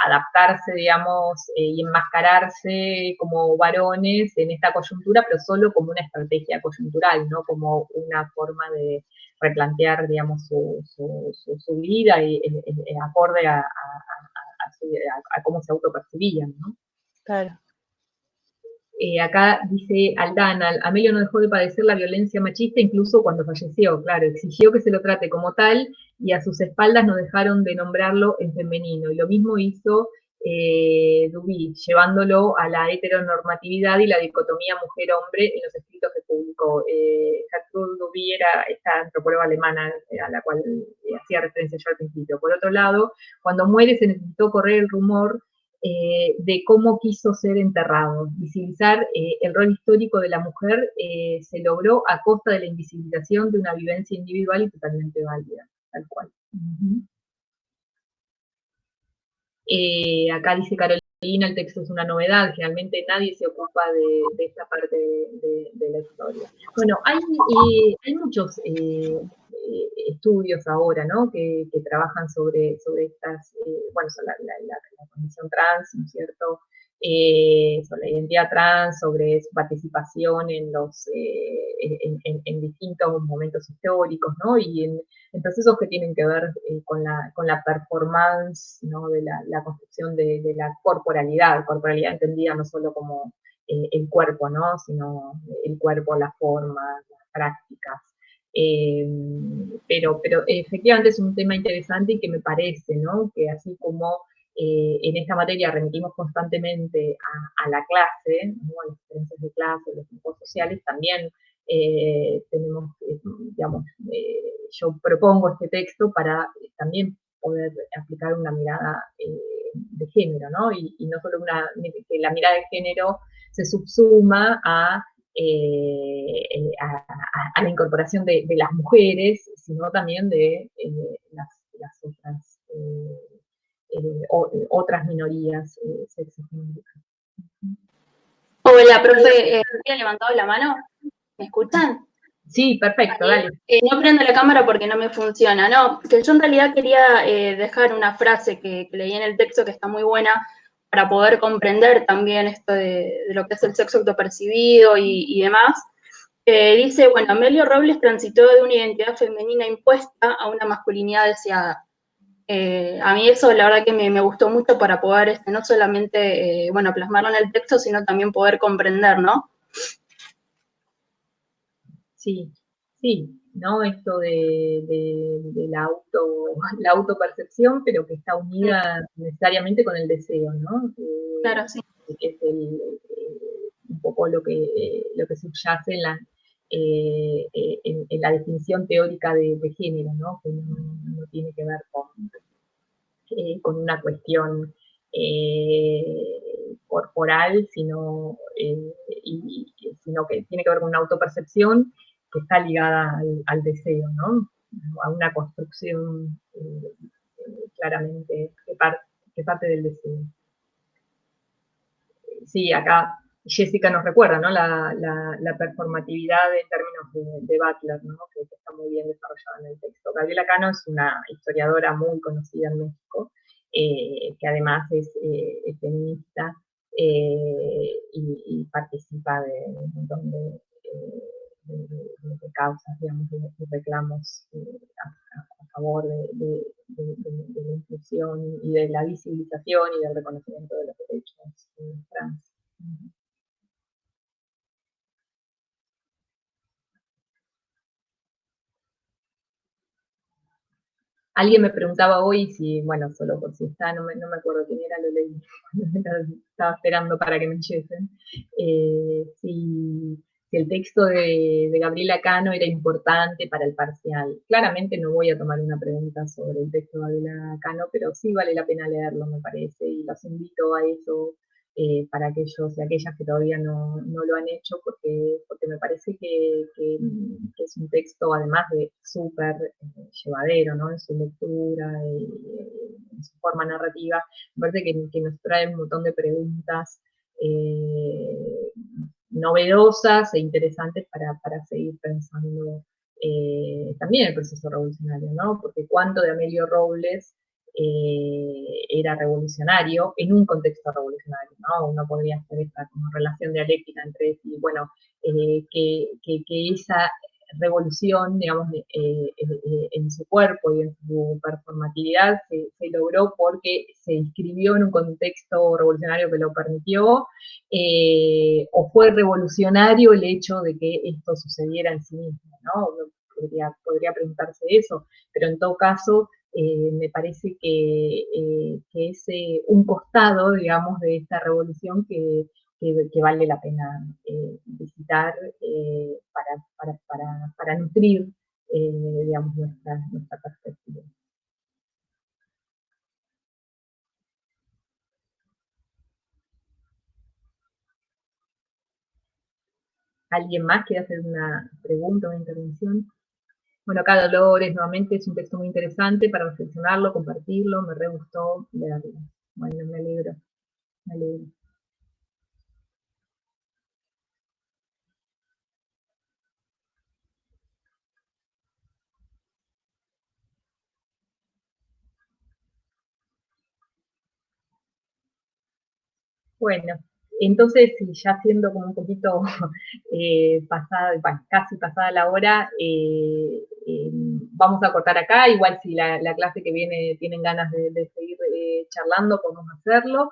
adaptarse, digamos, y enmascararse como varones en esta coyuntura, pero solo como una estrategia coyuntural, ¿no? Como una forma de replantear, digamos, su vida y acorde a cómo se autopercibían, ¿no? Claro. Acá dice Aldana, Amelio no dejó de padecer la violencia machista incluso cuando falleció, claro, exigió que se lo trate como tal y a sus espaldas no dejaron de nombrarlo en femenino. Y lo mismo hizo Duby, llevándolo a la heteronormatividad y la dicotomía mujer-hombre en los escritos que publicó. Gertrude Duby era esta antropóloga alemana a la cual hacía referencia yo al principio. Por otro lado, cuando muere se necesitó correr el rumor de cómo quiso ser enterrado. Visibilizar el rol histórico de la mujer se logró a costa de la invisibilización de una vivencia individual y totalmente válida, tal cual. Acá dice Carolina, el texto es una novedad, generalmente nadie se ocupa de esta parte de la historia. Bueno, hay muchos estudios ahora, ¿no? Que trabajan sobre estas, bueno, sobre la condición trans, ¿no es cierto? Sobre la identidad trans, sobre su participación en distintos momentos históricos, ¿no? Y en procesos que tienen que ver con la performance, ¿no? De la construcción de la corporalidad entendida no solo como el cuerpo, ¿no? Sino el cuerpo, la forma, las prácticas. Pero efectivamente es un tema interesante y que me parece, ¿no? Que así como en esta materia remitimos constantemente a la clase, ¿no? A las diferencias de clase, los grupos sociales, también tenemos, digamos, yo propongo este texto para también poder aplicar una mirada de género, ¿no? Y no solo que la mirada de género se subsuma a la incorporación de las mujeres, sino también de las otras minorías sexogenéricas. Hola, profe, ¿había levantado la mano? ¿Me escuchan? Sí, perfecto, dale. No prendo la cámara porque no me funciona, no, que yo en realidad quería dejar una frase que leí en el texto que está muy buena para poder comprender también esto de lo que es el sexo autopercibido y demás. Dice, bueno, Amelio Robles transitó de una identidad femenina impuesta a una masculinidad deseada. A mí eso la verdad que me gustó mucho para poder no solamente, bueno, plasmarlo en el texto, sino también poder comprender, ¿no? Sí, sí, ¿no? Esto de la autopercepción, pero que está unida necesariamente con el deseo, ¿no? Claro, sí. Que es un poco lo que subyace en la definición teórica de género, ¿no? Que no tiene que ver con una cuestión corporal, sino que tiene que ver con una autopercepción que está ligada al deseo, ¿no? A una construcción claramente que parte del deseo. Sí, acá Jessica nos recuerda, ¿no? La performatividad en términos de Butler, ¿no? Que está muy bien desarrollada en el texto. Gabriela Cano es una historiadora muy conocida en México, que además es feminista y participa de un montón de causas, digamos, de reclamos a favor de la inclusión y de la visibilización y del reconocimiento de los derechos trans. Alguien me preguntaba hoy si, bueno, solo por si está, no me acuerdo quién era, lo leí, estaba esperando para que me lleguen, si el texto de Gabriela Cano era importante para el parcial. Claramente no voy a tomar una pregunta sobre el texto de Gabriela Cano, pero sí vale la pena leerlo, me parece, y los invito a eso para aquellos y aquellas que todavía no lo han hecho, porque me parece que es un texto, además de súper llevadero, ¿no? En su lectura, en su forma narrativa, me parece que nos trae un montón de preguntas novedosas e interesantes para seguir pensando también el proceso revolucionario, ¿no? Porque cuánto de Amelio Robles era revolucionario en un contexto revolucionario, ¿no? Uno podría hacer esta como relación dialéctica entre decir, bueno, que esa revolución, digamos, en su cuerpo y en su performatividad se logró porque se inscribió en un contexto revolucionario que lo permitió, o fue revolucionario el hecho de que esto sucediera en sí mismo, ¿no? Podría preguntarse eso, pero en todo caso me parece que es un costado, digamos, de esta revolución que vale la pena visitar para nutrir, digamos, nuestra perspectiva. ¿Alguien más quiere hacer una pregunta, una intervención? Bueno, acá Dolores, nuevamente, es un texto muy interesante para reflexionarlo, compartirlo, me re gustó leerlo. Bueno, me alegro, me alegro. Bueno, entonces, ya siendo como un poquito pasada, bueno, casi pasada la hora, vamos a cortar acá. Igual si la clase que viene tienen ganas de seguir charlando, podemos hacerlo.